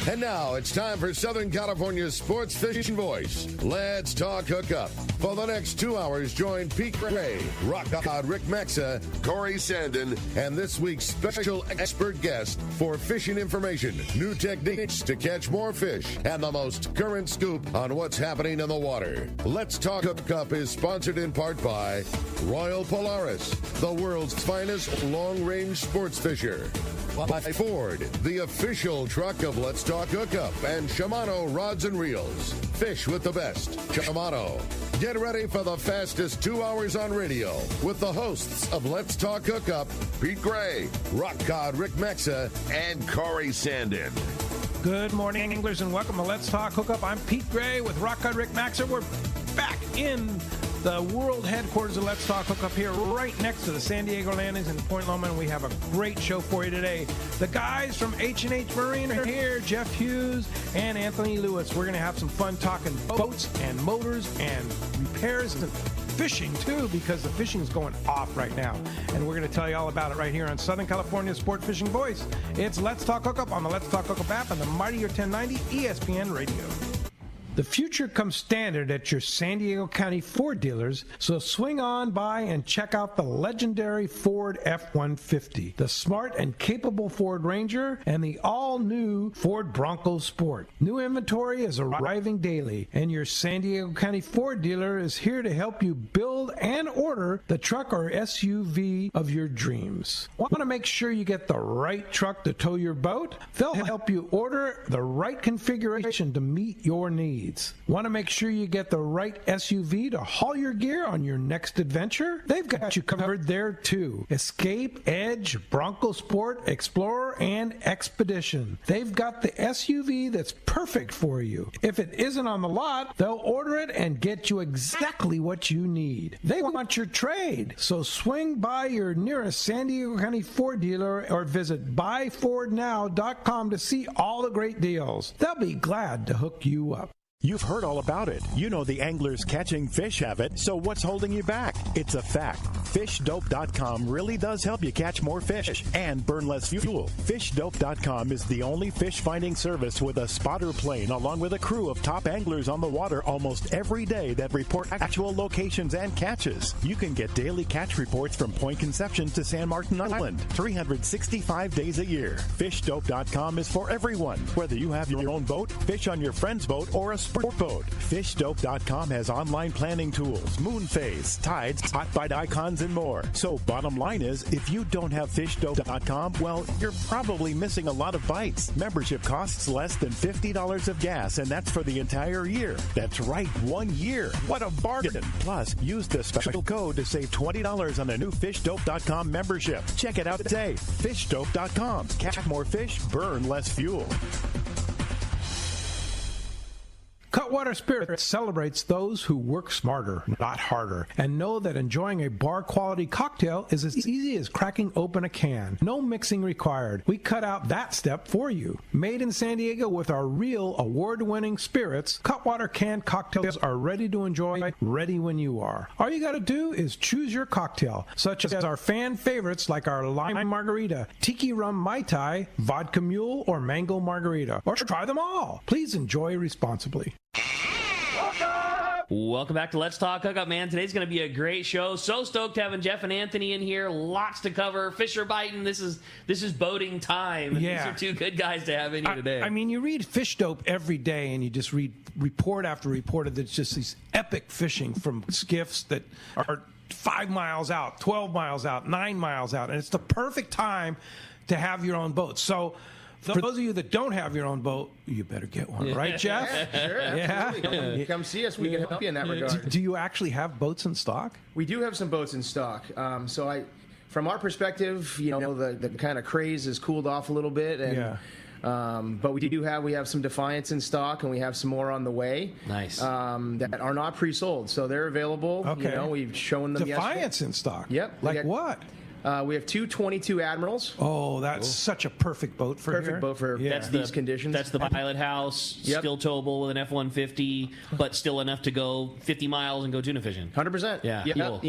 And now it's time for Southern California's sports fishing voice. Let's talk hookup. For the next 2 hours, join Pete Gray, Rock God Rick Maxa, Corey Sandin, and this week's special expert guest for fishing information, new techniques to catch more fish, and the most current scoop on what's happening in the water. Let's Talk Hookup is sponsored in part by Royal Polaris, the world's finest long-range sports fisher. By Ford, the official truck of Let's Talk Hookup, and Shimano Rods and Reels. Fish with the best. Shimano. Get ready for the fastest 2 hours on radio with the hosts of Let's Talk Hookup, Pete Gray, Rock God Rick Maxa, and Corey Sandin. Good morning, anglers, and welcome to Let's Talk Hookup. I'm Pete Gray with Rock God Rick Maxa. We're back in the world headquarters of Let's Talk Hookup here, right next to the San Diego landings in Point Loma, and we have a great show for you today. The guys from H&H Marine are here, Jeff Hughes and Anthony Lewis. We're going to have some fun talking boats and motors and repairs and fishing, too, because the fishing is going off right now. And we're going to tell you all about it right here on Southern California's Sport Fishing Voice. It's Let's Talk Hookup on the Let's Talk Hookup app and the Mightier 1090 ESPN Radio. The future comes standard at your San Diego County Ford dealers, so swing on by and check out the legendary Ford F-150, the smart and capable Ford Ranger, and the all-new Ford Bronco Sport. New inventory is arriving daily, and your San Diego County Ford dealer is here to help you build and order the truck or SUV of your dreams. Want to make sure you get the right truck to tow your boat? They'll help you order the right configuration to meet your needs. Want to make sure you get the right SUV to haul your gear on your next adventure? They've got you covered there too. Escape, Edge, Bronco Sport, Explorer, and Expedition. They've got the SUV that's perfect for you. If it isn't on the lot, they'll order it and get you exactly what you need. They want your trade. So swing by your nearest San Diego County Ford dealer or visit buyfordnow.com to see all the great deals. They'll be glad to hook you up. You've heard all about it. You know the anglers catching fish have it, so what's holding you back? It's a fact. FishDope.com really does help you catch more fish and burn less fuel. FishDope.com is the only fish finding service with a spotter plane along with a crew of top anglers on the water almost every day that report actual locations and catches. You can get daily catch reports from Point Conception to San Martin Island, 365 days a year. FishDope.com is for everyone, whether you have your own boat, fish on your friend's boat, or a sport boat. FishDope.com has online planning tools, moon phase, tides, hot bite icons, and more. So bottom line is, if you don't have FishDope.com, well, you're probably missing a lot of bites. Membership costs less than $50 of gas, and that's for the entire year. That's right, 1 year. What a bargain. Plus, use the special code to save $20 on a new FishDope.com membership. Check it out today. FishDope.com. Catch more fish, burn less fuel. Cutwater Spirits celebrates those who work smarter, not harder, and know that enjoying a bar-quality cocktail is as easy as cracking open a can. No mixing required. We cut out that step for you. Made in San Diego with our real award-winning spirits, Cutwater canned cocktails are ready to enjoy, ready when you are. All you got to do is choose your cocktail, such as our fan favorites like our lime margarita, tiki rum mai tai, vodka mule, or mango margarita, or try them all. Please enjoy responsibly. Welcome back to Let's Talk Hookup, man. Today's going to be a great show. So stoked having Jeff and Anthony in here. Lots to cover. Fish are biting. This is boating time. And yeah. These are two good guys to have in here today. I mean, you read Fish Dope every day, and you just read report after report of it's just these epic fishing from skiffs that are 5 miles out, 12 miles out, 9 miles out. And it's the perfect time to have your own boat. So for those of you that don't have your own boat, you better get one, right, Jeff? Sure, absolutely. Come see us. We can help you in that regard. Do you actually have boats in stock? We do have some boats in stock. From our perspective, the kind of craze has cooled off a little bit, and but we have some Defiants in stock, and we have some more on the way. Nice. That are not pre-sold, so they're available. Okay. We've shown them. Defiants in stock. Yep. Like what? We have two 22 Admirals. Oh, that's such a perfect boat for these conditions. That's the pilot house, still towable with an F-150, but still enough to go 50 miles and go tuna fishing. 100%. Yeah. Yep. Cool.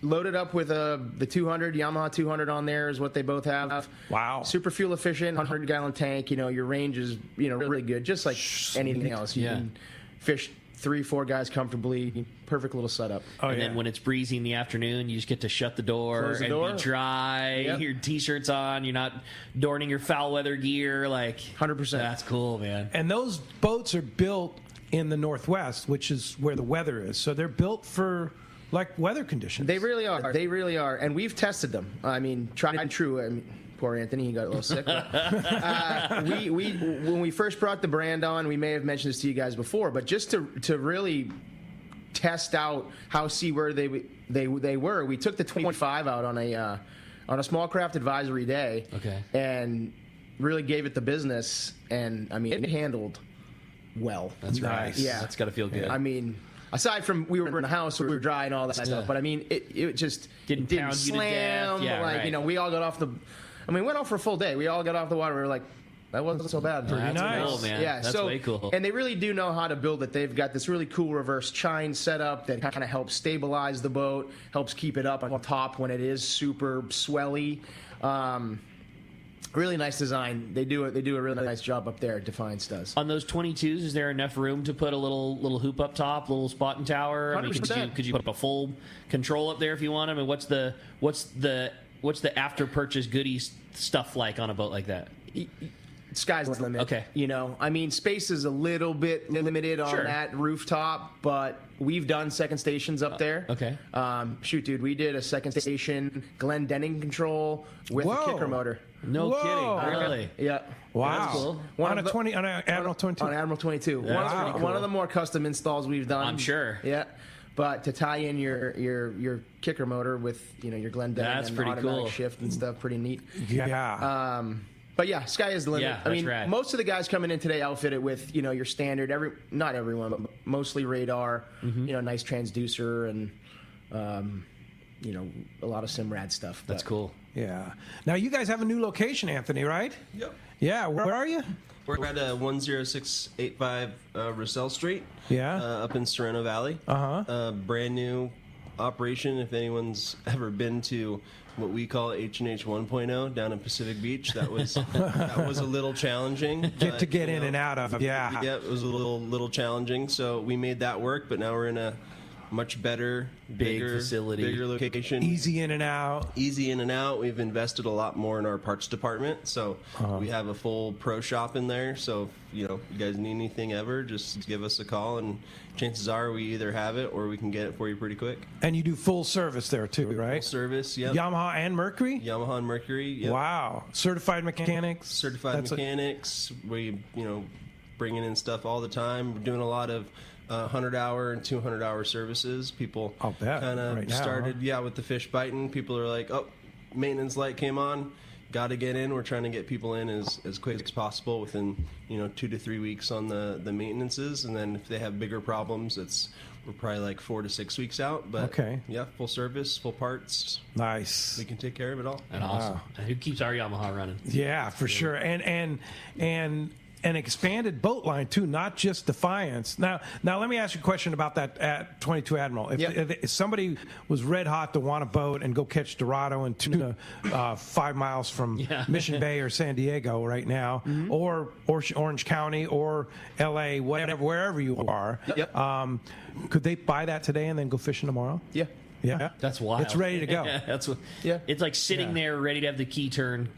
loaded up with the 200 Yamaha 200 on there is what they both have. Wow. Super fuel efficient, 100-gallon tank. Your range is really good, just like anything else. You can fish 3-4 guys comfortably. Perfect little setup. And then when it's breezy in the afternoon, you just get to shut the door the door. Be dry. Your t-shirt's on. You're not adorning your foul weather gear. 100%. That's cool, man. And those boats are built in the Northwest, which is where the weather is. So they're built for weather conditions. They really are. They really are. And we've tested them. I mean, tried and true. Poor Anthony, he got a little sick. But, when we first brought the brand on, we may have mentioned this to you guys before, but just to really test out how seaworthy they were, we took the 25 out on a small craft advisory day, and really gave it the business, and it handled well. That's nice. Yeah, that's got to feel good. Aside from we were in a house, so we were dry and all that stuff, but it just didn't slam. You to death. Yeah, we all got off we went off for a full day. We all got off the water. We were like, that wasn't so bad. That's nice. Cool, man. Yeah, that's way cool. And they really do know how to build it. They've got this really cool reverse chine setup that kind of helps stabilize the boat, helps keep it up on top when it is super swelly. Really nice design. They do a really nice job up there. Defiance does. On those 22s, is there enough room to put a little hoop up top, little spotting tower? 100%. Could you put a full control up there if you want? What's the after purchase goodies stuff like on a boat like that? Sky's the limit. Okay. Space is a little bit limited on that rooftop, but we've done second stations up there. Okay. Shoot, dude, we did a second station Glendenning control with a kicker motor. No kidding. Really? Yeah. Wow. That's cool. On an Admiral 22. On Admiral 22. One of the more custom installs we've done. I'm sure. Yeah. But to tie in your kicker motor with your Glendenning and automatic shift and stuff, pretty neat. Yeah. But yeah, sky is the limit. Yeah, that's rad. Most of the guys coming in today outfitted with your standard not everyone, but mostly radar, nice transducer and a lot of simrad stuff. That's cool. Yeah. Now you guys have a new location, Anthony, right? Yep. Yeah. Where are you? We're at 10685 Russell Street. Yeah. Up in Sereno Valley. Brand new operation. If anyone's ever been to what we call H&H 1.0 down in Pacific Beach, that was a little challenging. Get in and out of. Yeah. Yeah, it was a little challenging. So we made that work, but now we're in a much better, bigger facility, bigger location. Easy in and out. We've invested a lot more in our parts department, so we have a full pro shop in there. So if you guys need anything ever, just give us a call, and chances are we either have it or we can get it for you pretty quick. And you do full service there too, right? Full service, yeah. Yamaha and Mercury. Yep. Wow. Certified mechanics. Mechanics. We bringing in stuff all the time. We're doing a lot of 100-hour and 200-hour services. People kind of started, with the fish biting. People are like, oh, maintenance light came on, got to get in. We're trying to get people in as quick as possible within 2 to 3 weeks on the maintenances, and then if they have bigger problems, we're probably like 4 to 6 weeks out. But full service, full parts. Nice. We can take care of it all. And awesome. And who keeps our Yamaha running? Yeah, for sure. And an expanded boat line too, not just Defiance. Now let me ask you a question about that at 22 Admiral. If somebody was red hot to want a boat and go catch Dorado and tuna 5 miles from Mission Bay or San Diego right now, or Orange County or LA, whatever, wherever you are, could they buy that today and then go fishing tomorrow? Yeah. Yeah, that's wild. It's ready to go. It's like sitting there ready to have the key turn.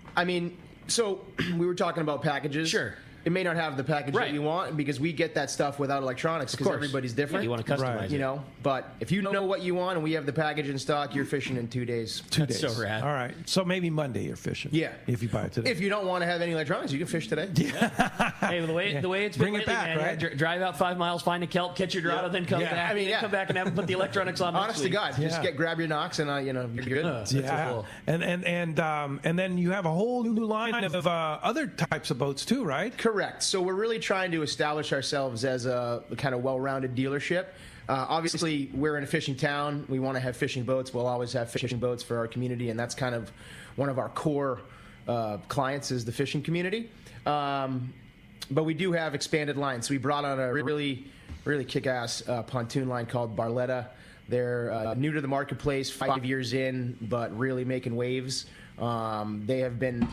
So we were talking about packages. Sure. It may not have the package that you want because we get that stuff without electronics because everybody's different. You want to customize it. But if you know what you want and we have the package in stock, you're fishing in 2 days. 2 days. So rad. All right. So maybe Monday you're fishing. Yeah. If you buy it today. If you don't want to have any electronics, you can fish today. Hey, the way it's been Bring it back, man, right? Drive out 5 miles, find a kelp, catch your Dorado, then come back. Come back and have put the electronics on. Honest to God, just grab your Nox and you're good. That's cool. And then you have a whole new line of other types of boats too, right? Correct. So we're really trying to establish ourselves as a kind of well-rounded dealership. Obviously, we're in a fishing town. We want to have fishing boats. We'll always have fishing boats for our community, and that's kind of one of our core clients is the fishing community. But we do have expanded lines. So we brought on a really, really kick-ass pontoon line called Barletta. They're new to the marketplace, 5 years in, but really making waves. They have been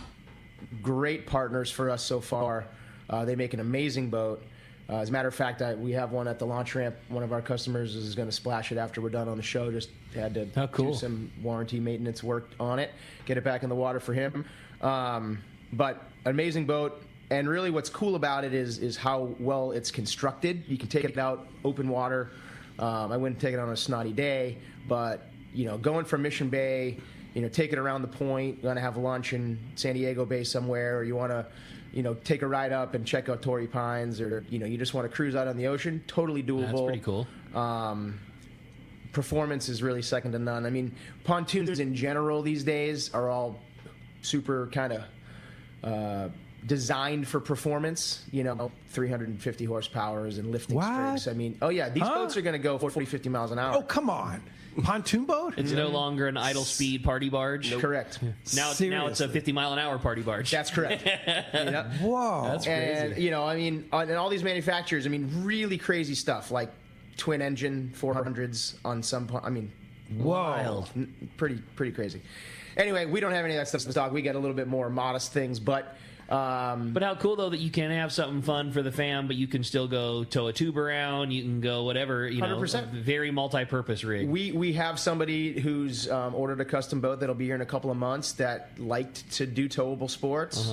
great partners for us so far. They make an amazing boat. As a matter of fact, we have one at the launch ramp. One of our customers is going to splash it after we're done on the show. Just had to do some warranty maintenance work on it, get it back in the water for him. But amazing boat. And really what's cool about it is how well it's constructed. You can take it out open water. I wouldn't take it on a snotty day, but going from Mission Bay, take it around the point, you want to have lunch in San Diego Bay somewhere, or you want to take a ride up and check out Torrey Pines, or you just want to cruise out on the ocean, totally doable. That's pretty cool. Performance is really second to none. I mean, pontoons in general these days are all super kind of designed for performance, 350 horsepower and lifting strengths. I mean, these boats are going to go 40, 50 miles an hour. Oh, come on. Pontoon boat? It's no longer an idle speed party barge. Nope. Correct. Now it's a 50-mile-an-hour party barge. That's correct. Yep. Whoa. That's crazy. And, and all these manufacturers, really crazy stuff, like twin engine 400s on some, wild. Pretty crazy. Anyway, we don't have any of that stuff in stock. We got a little bit more modest things, but how cool though that you can have something fun for the fam, but you can still go tow a tube around. You can go whatever. 100%. Very multi-purpose rig. We have somebody who's ordered a custom boat that'll be here in a couple of months that liked to do towable sports.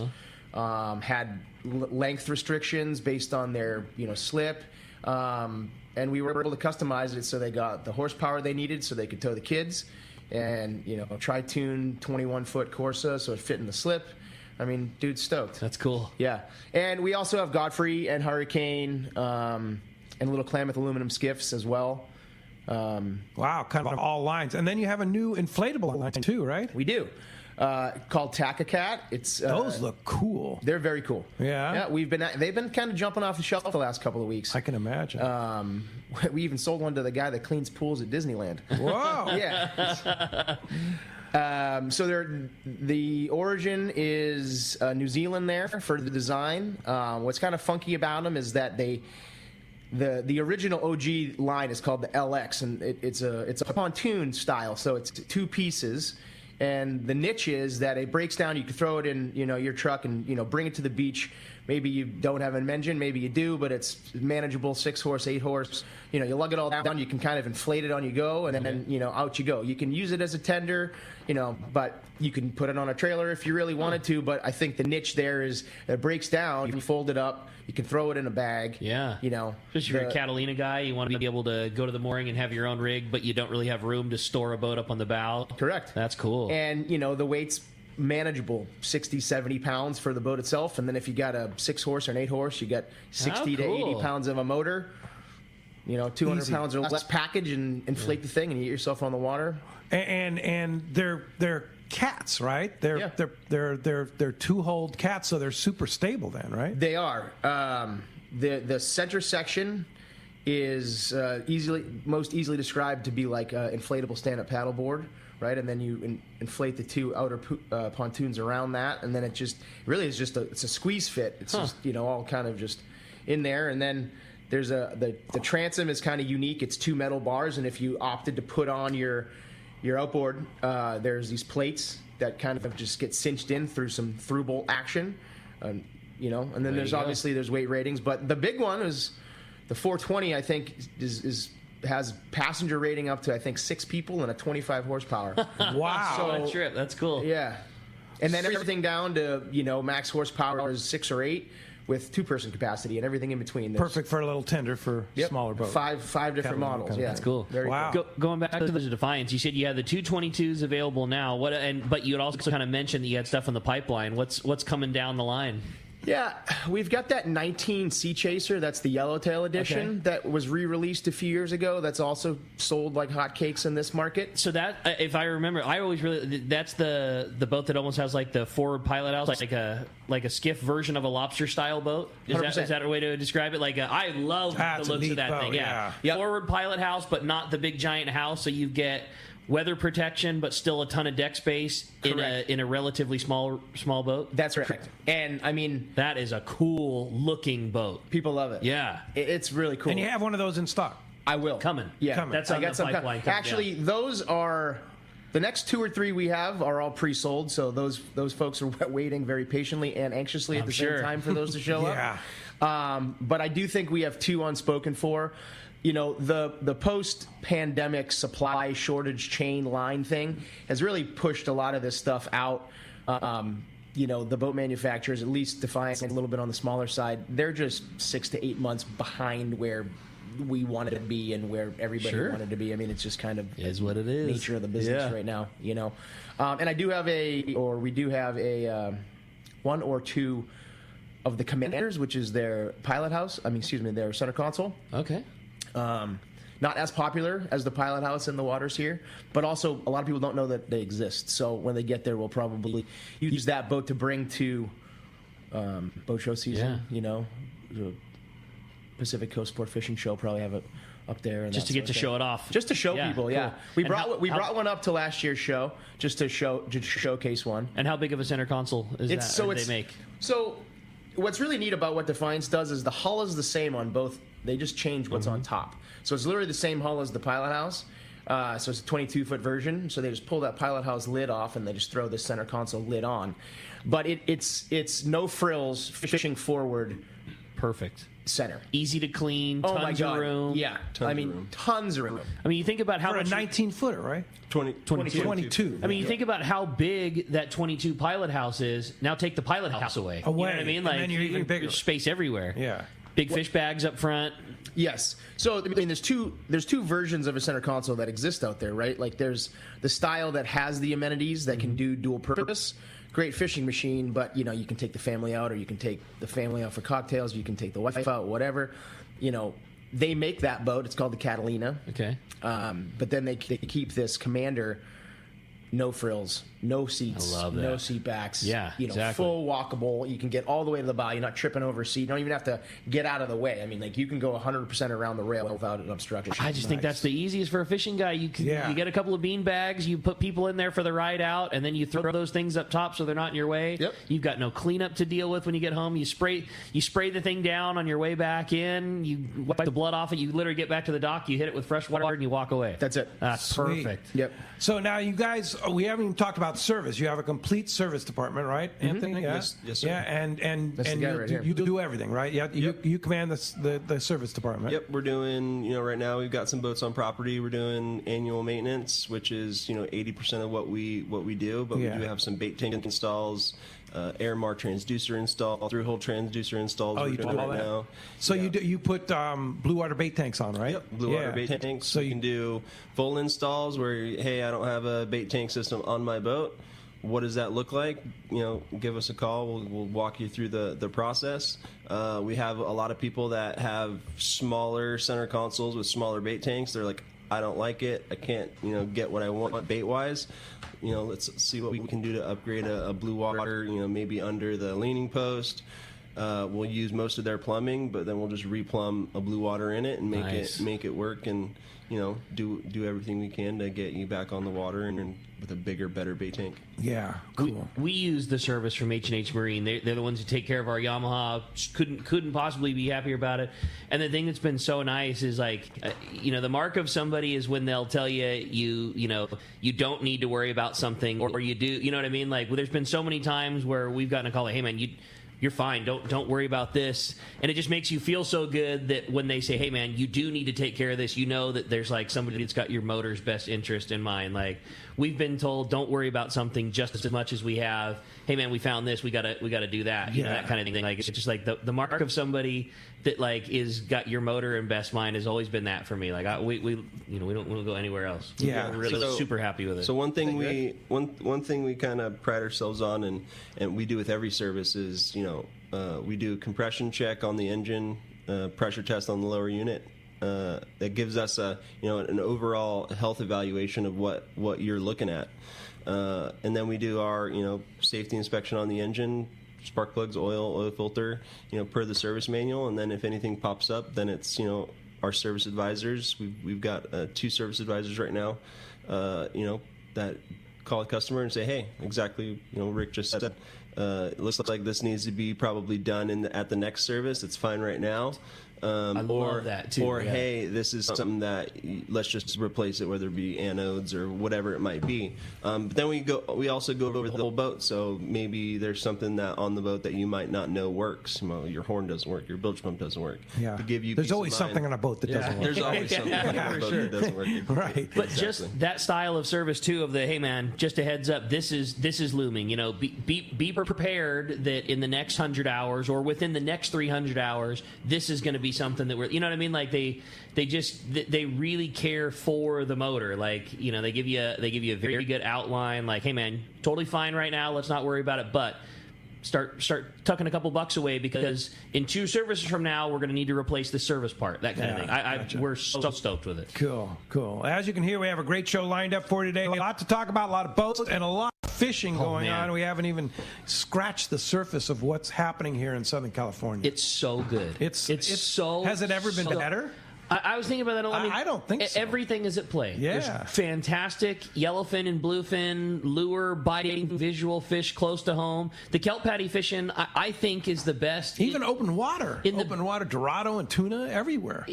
Had length restrictions based on their slip, and we were able to customize it so they got the horsepower they needed so they could tow the kids, and tri-tune 21-foot Corsa so it fit in the slip. Dude's stoked. That's cool. Yeah. And we also have Godfrey and Hurricane and little Klamath aluminum skiffs as well. Wow, kind of all lines. And then you have a new inflatable line too, right? We do. Called Tacacat. Those look cool. They're very cool. Yeah. Yeah, they've been kind of jumping off the shelf the last couple of weeks. I can imagine. We even sold one to the guy that cleans pools at Disneyland. Whoa. Yeah. So the origin is New Zealand there for the design. What's kind of funky about them is that the original OG line is called the LX, and it's a pontoon style, so it's two pieces. And the niche is that it breaks down. You can throw it in, your truck and, bring it to the beach. Maybe you don't have an engine, maybe you do, but it's manageable, 6 horse, 8 horse. You lug it all down. You can kind of inflate it on you go, and then out you go. You can use it as a tender, but you can put it on a trailer if you really wanted to. But I think the niche there is it breaks down. You can fold it up. You can throw it in a bag. Yeah. Especially if you're a Catalina guy, you want to be able to go to the mooring and have your own rig, but you don't really have room to store a boat up on the bow. Correct. That's cool. And, the weight's manageable, 60, 70 pounds for the boat itself. And then if you got a 6 horse or an 8 horse, you got 60 to 80 pounds of a motor. 200 pounds or less package, and inflate the thing and you get yourself on the water. And they're cats, right? They're 2-hold cats, so they're super stable then, right? They are. The center section is most easily described to be like an inflatable stand-up paddleboard, right? And then you inflate the two outer pontoons around that, and then it just really is just it's a squeeze fit. It's just all kind of just in there, and then there's the transom is kind of unique. It's 2 metal bars, and if you opted to put on your outboard, there's these plates that kind of just get cinched in through some through bolt action, and then there's obviously there's weight ratings, but the big one is the 420. I think has passenger rating up to 6 people and a 25 horsepower. Wow, so, that trip, that's cool. Yeah, and then everything down to max horsepower is 6 or 8. With 2-person capacity and everything in between. Perfect for a little tender for smaller boats. Five different models. Yeah, that's cool. Very cool. Going back to the Defiance, you said you had the 222s available now. But you had also kind of mentioned that you had stuff in the pipeline. What's coming down the line? Yeah, we've got that 19 Sea Chaser. That's the Yellowtail edition that was re-released a few years ago. That's also sold like hotcakes in this market. So that, if I remember, I always that's the boat that almost has like the forward pilot house, like a skiff version of a lobster style boat. Is that a way to describe it? I love the looks of that thing. Yeah, Yep. Forward pilot house, but not the big giant house. So you get weather protection, but still a ton of deck space in a relatively small boat. That's right. And that is a cool looking boat. People love it. Yeah, it's really cool. And you have one of those in stock. I will. Coming. Yeah, coming. That's on the pipeline. Actually, those are the next 2 or 3 we have are all pre-sold. So those folks are waiting very patiently and anxiously at the same time for those to show up. But I do think we have 2 unspoken for. You know, the post-pandemic supply shortage chain line thing has really pushed a lot of this stuff out. You know, the boat manufacturers, at least Defiant, a little bit on the smaller side, they're just 6 to 8 months behind where we wanted to be and where everybody wanted to be. I mean, it's just kind of is what it is. Nature of the business right now, you know. And we do have a 1 or 2 of the Commanders, which is their pilot house. Their center console. Okay. Not as popular as the pilot house in the waters here, but also a lot of people don't know that they exist. So when they get there, we'll probably use that boat to bring to boat show season. You know, the Pacific Coast Sport Fishing Show probably have it up there, and just to get to show it off, just to show people. Cool. Yeah, we brought one up to last year's show just to showcase one. And how big of a center console is that? So they make? So what's really neat about what Defiance does is the hull is the same on both. They just change what's on top. So it's literally the same hull as the pilot house. So it's a 22-foot version. So they just pull that pilot house lid off and they just throw the center console lid on. But it's no frills, fishing forward. Perfect. Center. Easy to clean, tons of room. Yeah. Tons of room. I mean, you think about how much... a 19-footer, right? 22. I mean, you think about how big that 22 pilot house is. Now take the pilot house away. You know what I mean? Like, and then you're even bigger. There's space everywhere. Yeah. Big fish bags up front. Yes. So I mean, there's two versions of a center console that exist out there, right? Like there's the style that has the amenities that can do dual purpose. Great fishing machine, but you know you can take the family out, or you can take the family out for cocktails. You can take the wife out, whatever. You know, they make that boat. It's called the Catalina. Okay. But then they keep this Commander. No frills, no seats, no seat backs. Yeah, exactly. Full walkable. You can get all the way to the bow. You're not tripping over a seat. You don't even have to get out of the way. I mean, like you can go 100% around the rail without an obstruction. I just think that's the easiest for a fishing guy. You get a couple of bean bags, you put people in there for the ride out, and then you throw those things up top so they're not in your way. Yep. You've got no cleanup to deal with when you get home. You spray the thing down on your way back in. You wipe the blood off it. You literally get back to the dock. You hit it with fresh water and you walk away. That's it. That's perfect. Yep. So now you guys, we haven't even talked about service. You have a complete service department, right, Anthony? Yeah? Yes, sir. Yeah, and right you do everything, right? Yeah, you command the service department. Yep, we're doing. Right now we've got some boats on property. We're doing annual maintenance, which is 80% of what we do. But we do have some bait tank installs, air mar transducer install, through-hole transducer installs. Oh, you do all that now. So you put blue water bait tanks on, right? Yep, blue water bait tanks. So you can do full installs where, hey, I don't have a bait tank system on my boat. What does that look like? Give us a call. We'll walk you through the process. We have a lot of people that have smaller center consoles with smaller bait tanks. They're like, I don't like it. I can't, get what I want bait-wise. Let's see what we can do to upgrade a blue water, maybe under the leaning post. We'll use most of their plumbing, but then we'll just replumb a blue water in it and make it work and, do everything we can to get you back on the water and with a bigger, better bait tank. Yeah, cool. We use the service from H&H Marine. They're the ones who take care of our Yamaha. Couldn't possibly be happier about it. And the thing that's been so nice is like, the mark of somebody is when they'll tell you you don't need to worry about something, or you do. You know what I mean? Like, there's been so many times where we've gotten a call like, hey man, you're fine. Don't worry about this. And it just makes you feel so good that when they say, hey man, you do need to take care of this, that there's like somebody that's got your motor's best interest in mind. Like, we've been told, don't worry about something just as much as we have. Hey man, we found this. We gotta do that. That kind of thing. Like, it's just like the mark of somebody that like is got your motor in best mind has always been that for me. Like we don't want to go anywher else. Yeah, we're really super happy with it. So one thing we kind of pride ourselves on, and we do with every service is we do a compression check on the engine, pressure test on the lower unit. That gives us an overall health evaluation of what you're looking at, and then we do our safety inspection on the engine, spark plugs, oil filter, per the service manual, and then if anything pops up, then it's our service advisors. We've got 2 service advisors right now, that call a customer and say, hey, exactly, Rick just said. It looks like this needs to be probably done at the next service. It's fine right now. I love that too. Or hey, this is something that let's just replace it, whether it be anodes or whatever it might be. But then we also go over the whole boat. So maybe there's something that on the boat that you might not know works. Well, your horn doesn't work, your bilge pump doesn't work. Yeah. To give you there's always something on a boat that doesn't work. There's always something on a boat that doesn't work. Right. But just that style of service too, of the hey man, just a heads up, this is looming. You know, be prepared that in the next 100 hours or within the next 300 hours, this is going to be something that we're, you know what I mean? Like they really care for the motor. Like, you know, they give you a very good outline. Like, hey man, totally fine right now. Let's not worry about it. But start tucking a couple bucks away, because in 2 services from now we're going to need to replace the service part, that kind of thing. Gotcha. We're so stoked with it. Cool. As you can hear, we have a great show lined up for today. A lot to talk about, a lot of boats and a lot of fishing going on. We haven't even scratched the surface of what's happening here in Southern California. It's so good. It's so. Has it ever been better? I was thinking about that. I don't think so. Everything is at play. Yeah. There's fantastic yellowfin and bluefin, lure, biting, visual fish close to home. The kelp patty fishing, I think, is the best. Even open water. Open water, Dorado and tuna, everywhere.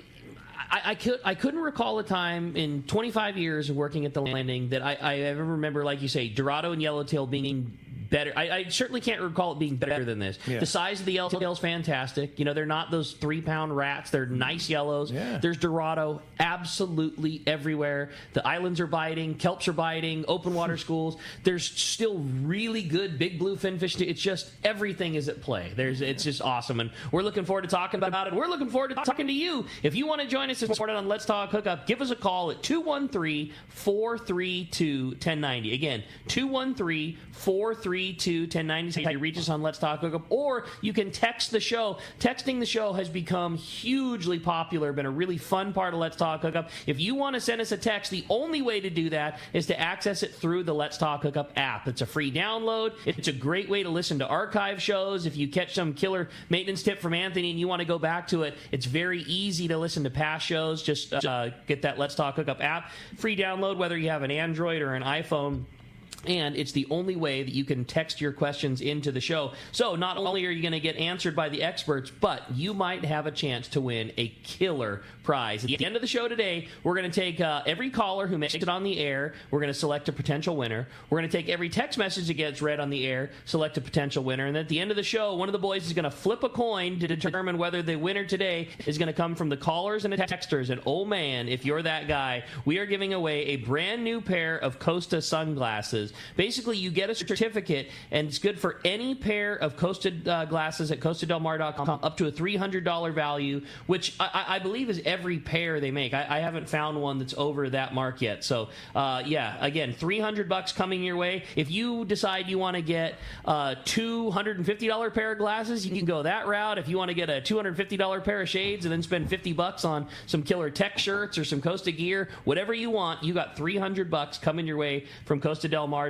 I couldn't recall a time in 25 years of working at the landing that I ever remember, like you say, Dorado and yellowtail being better. I certainly can't recall it being better than this. Yeah. The size of the yellowtail is fantastic. You know, they're not those 3-pound rats. They're nice yellows. Yeah. There's Dorado absolutely everywhere. The islands are biting. Kelps are biting. Open water schools. There's still really good big bluefin fish. It's just everything is at play. It's just awesome. And we're looking forward to talking about it. We're looking forward to talking to you. If you want to join us this morning on Let's Talk Hookup, give us a call at 213-432-1090. Again, 213-432-1090. 1090. You reach us on Let's Talk Hookup, or you can text the show. Texting the show has become hugely popular, been a really fun part of Let's Talk Hookup. If you want to send us a text, the only way to do that is to access it through the Let's Talk Hookup app. It's a free download. It's a great way to listen to archive shows. If you catch some killer maintenance tip from Anthony and you want to go back to it, it's very easy to listen to past shows. Just get that Let's Talk Hookup app. Free download, whether you have an Android or an iPhone. And it's the only way that you can text your questions into the show. So not only are you going to get answered by the experts, but you might have a chance to win a killer prize. At the end of the show today, we're going to take every caller who makes it on the air. We're going to select a potential winner. We're going to take every text message that gets read on the air, select a potential winner. And at the end of the show, one of the boys is going to flip a coin to determine whether the winner today is going to come from the callers and the texters. And oh man, if you're that guy, we are giving away a brand new pair of Costa Sunglasses. Basically, you get a certificate, and it's good for any pair of Costa glasses at CostaDelMar.com up to a $300 value, which I believe is every pair they make. I haven't found one that's over that mark yet. So, yeah, again, $300 coming your way. If you decide you want to get a $250 pair of glasses, you can go that route. If you want to get a $250 pair of shades and then spend $50 on some killer tech shirts or some Costa gear, whatever you want, you got $300 coming your way from CostaDelMar.com.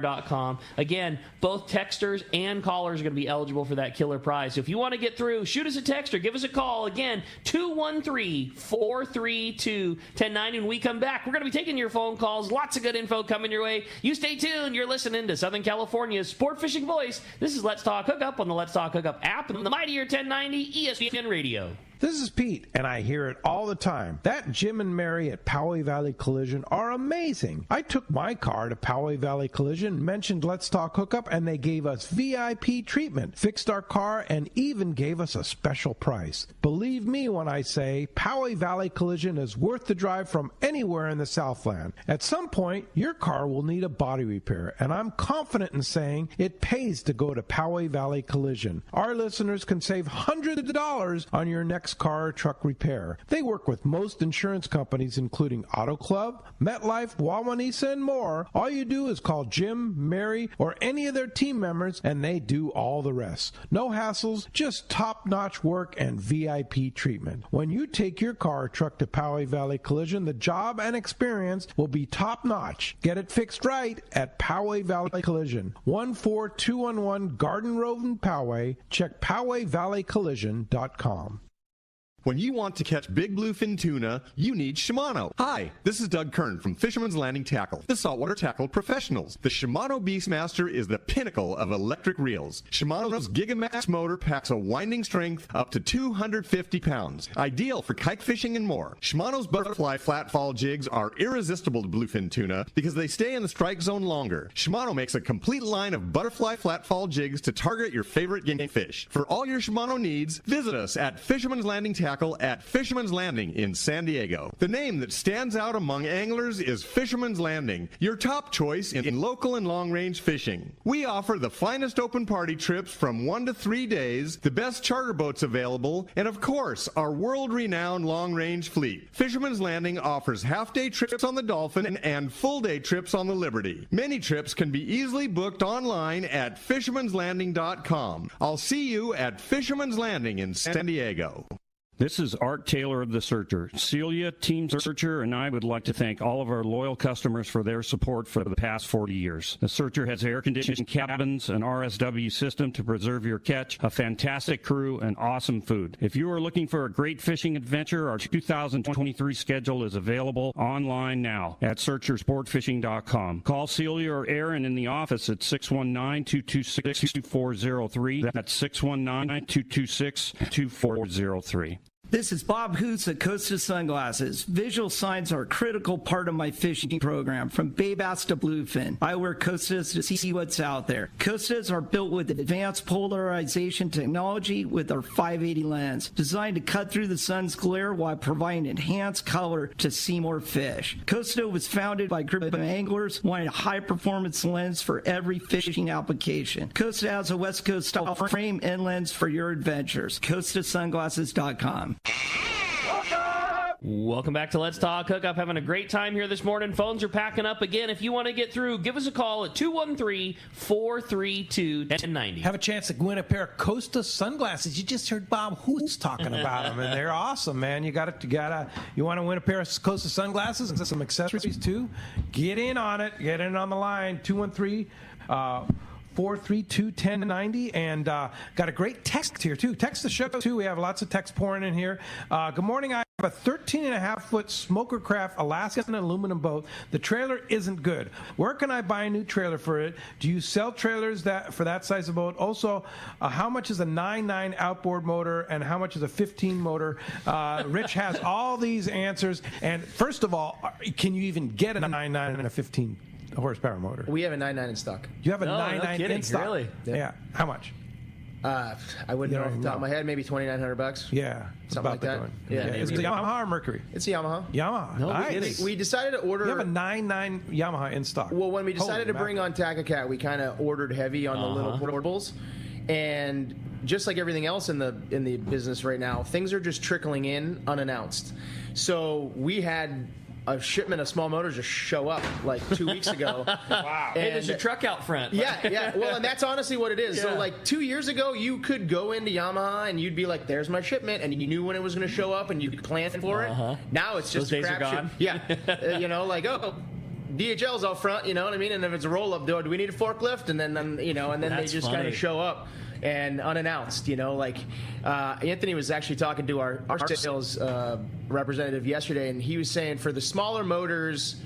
Again, both texters and callers are going to be eligible for that killer prize. So if you want to get through, shoot us a text or give us a call. Again, 213-432-1090. When we come back, we're going to be taking your phone calls. Lots of good info coming your way. You stay tuned. You're listening to Southern California's sport fishing voice. This is Let's Talk Hookup on the Let's Talk Hookup app and the mightier 1090 ESPN Radio. This is Pete, and I hear it all the time. That Jim and Mary at Poway Valley Collision are amazing. I took my car to Poway Valley Collision, mentioned Let's Talk Hookup, and they gave us VIP treatment, fixed our car, and even gave us a special price. Believe me when I say Poway Valley Collision is worth the drive from anywhere in the Southland. At some point, your car will need a body repair, and I'm confident in saying it pays to go to Poway Valley Collision. Our listeners can save hundreds of dollars on your next car or truck repair. They work with most insurance companies, including Auto Club, MetLife, Wawanesa, and more. All you do is call Jim, Mary, or any of their team members, and they do all the rest. No hassles, just top-notch work and VIP treatment. When you take your car or truck to Poway Valley Collision, the job and experience will be top-notch. Get it fixed right at Poway Valley Collision, 14211 Garden Road in Poway. Check PowayValleyCollision.com. When you want to catch big bluefin tuna, you need Shimano. Hi, this is Doug Kern from Fisherman's Landing Tackle, the saltwater tackle professionals. The Shimano Beastmaster is the pinnacle of electric reels. Shimano's Gigamax motor packs a winding strength up to 250 pounds, ideal for kite fishing and more. Shimano's butterfly flatfall jigs are irresistible to bluefin tuna because they stay in the strike zone longer. Shimano makes a complete line of butterfly flatfall jigs to target your favorite game fish. For all your Shimano needs, visit us at Fisherman's Landing Tackle at Fisherman's Landing in San Diego. The name that stands out among anglers is Fisherman's Landing, your top choice in local and long-range fishing. We offer the finest open party trips from 1 to 3 days, the best charter boats available, and of course, our world-renowned long-range fleet. Fisherman's Landing offers half-day trips on the Dolphin and full-day trips on the Liberty. Many trips can be easily booked online at fishermanslanding.com. I'll see you at Fisherman's Landing in San Diego. This is Art Taylor of The Searcher. Celia, Team Searcher, and I would like to thank all of our loyal customers for their support for the past 40 years. The Searcher has air-conditioned cabins, an RSW system to preserve your catch, a fantastic crew, and awesome food. If you are looking for a great fishing adventure, our 2023 schedule is available online now at searchersportfishing.com. Call Celia or Aaron in the office at 619-226-2403. That's 619-226-2403. This is Bob Hoots at Costa Sunglasses. Visual signs are a critical part of my fishing program, from bay bass to bluefin. I wear Costas to see what's out there. Costas are built with advanced polarization technology with our 580 lens, designed to cut through the sun's glare while providing enhanced color to see more fish. Costa was founded by a group of anglers wanting a high-performance lens for every fishing application. Costa has a West Coast style frame and lens for your adventures. CostaSunglasses.com. Welcome back to Let's Talk Hookup. Having a great time here this morning. Phones are packing up again. If you want to get through, give us a call at 213-432-1090. Have a chance to win a pair of Costa sunglasses. You just heard Bob Hoots talking about them, and they're awesome, man. You want to win a pair of Costa sunglasses and some accessories too? Get in on it. Get in on the line. 213-432-1090, and got a great text here too. Text the show too. We have lots of text pouring in here. Good morning. I have a 13.5-foot Smokercraft Alaskan aluminum boat. The trailer isn't good. Where can I buy a new trailer for it? Do you sell trailers for that size of boat? Also, how much is a 9.9 outboard motor and how much is a 15 motor? Rich has all these answers. And first of all, can you even get a 9.9 and a 15 horsepower motor? We have a 9.9 in stock. You have a 9.9 in stock? Really? Yeah. How much? I wouldn't know off the top of my head. Maybe $2,900. Yeah, something like that. Yeah. Is it Yamaha or Mercury? It's a Yamaha. Yamaha. No, nice. We decided to order. You have a 9.9 Yamaha in stock. Well, when we decided to bring on Takacat, we kind of ordered heavy on the little portables, and just like everything else in the business right now, things are just trickling in unannounced. So we had a shipment of small motors just show up like 2 weeks ago. Wow. Hey, there's a truck out front. Yeah. Well, and that's honestly what it is. Yeah. So like 2 years ago, you could go into Yamaha and you'd be like, there's my shipment, and you knew when it was going to show up and you could plan for it. Now it's just those days are gone. Yeah. DHL's out front, you know what I mean? And if it's a roll-up, do we need a forklift? And then they just kind of show up. And unannounced, Anthony was actually talking to our sales representative yesterday, and he was saying for the smaller motors,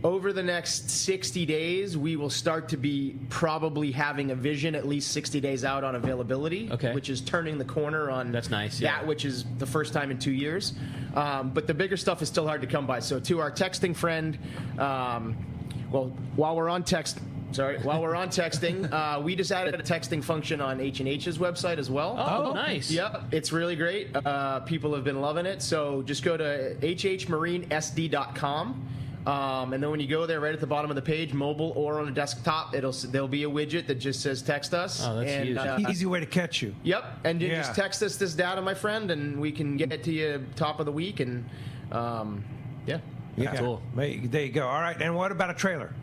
over the next 60 days, we will start to be probably having a vision at least 60 days out on availability, which is turning the corner on That's nice, which is the first time in 2 years. But the bigger stuff is still hard to come by. So to our texting friend, while we're on texting, we just added a texting function on H&H's website as well. Oh, nice. Yep, it's really great. People have been loving it. So just go to hhmarinesd.com. And then when you go there, right at the bottom of the page, mobile or on a desktop, there'll be a widget that just says text us. Oh, that's huge. Easy way to catch you. Yep, and you just text us this data, my friend, and we can get it to you top of the week. And cool. There you go. All right, and what about a trailer?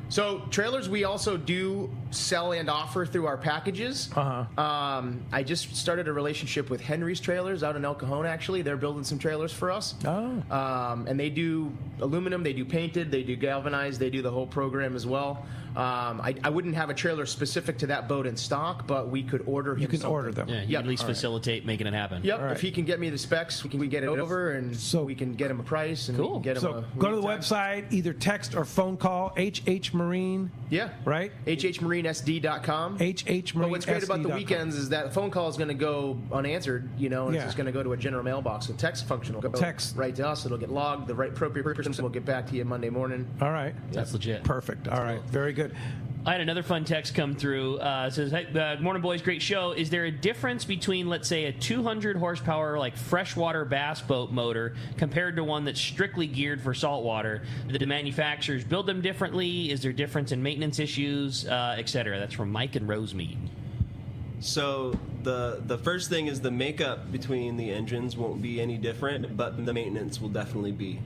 So trailers we also do sell and offer through our packages. I just started a relationship with Henry's Trailers out in El Cajon, actually. They're building some trailers for us. And they do aluminum, they do painted, they do galvanized, they do the whole program as well. I wouldn't have a trailer specific to that boat in stock, but we could order him. You can something. order them. Yeah, you can at least facilitate making it happen. Yep. If he can get me the specs, we get it over, and we can get him a price. And we can get him go to the website, either text or phone call HH Marine. Yeah. Right. HHMarineSD.com. HH Marine. What's great about the weekends is that phone call is going to go unanswered. And it's just going to go to a general mailbox. The text function will go right to us. It'll get logged. The appropriate person will get back to you Monday morning. All right. That's legit. Perfect. All right. Very good. I had another fun text come through. It says, hey, good morning, boys. Great show. Is there a difference between, let's say, a 200 horsepower like freshwater bass boat motor compared to one that's strictly geared for saltwater? Do the manufacturers build them differently? Is there a difference in maintenance issues, etc.? That's from Mike and Rosemead. So the first thing is the makeup between the engines won't be any different, but the maintenance will definitely be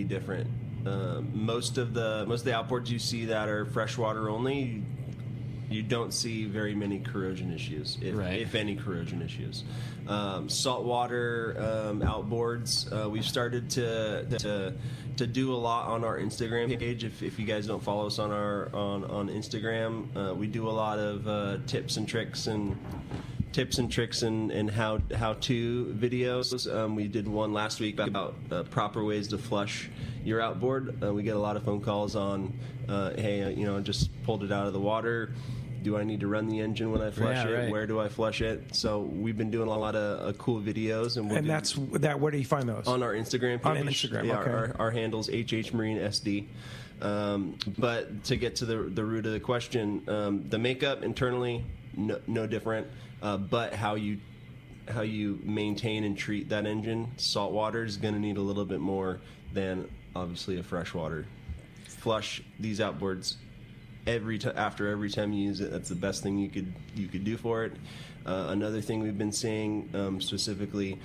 different. Most of the outboards you see that are freshwater only, you don't see very many corrosion issues, if any corrosion issues. Saltwater outboards, we've started to do a lot on our Instagram page. If you guys don't follow us on on Instagram, we do a lot of tips and tricks and how-to videos. We did one last week about proper ways to flush your outboard. We get a lot of phone calls on, hey, just pulled it out of the water. Do I need to run the engine when I flush it? Right. Where do I flush it? So we've been doing a lot of cool videos. And that's that. Where do you find those? On our Instagram page. On Instagram, yeah, okay. Our handle's HHMarineSD. But to get to the root of the question, the makeup internally, no different. But how you maintain and treat that engine, saltwater is going to need a little bit more than obviously a freshwater. Flush these outboards after every time you use it. That's the best thing you could do for it. Another thing we've been seeing, specifically,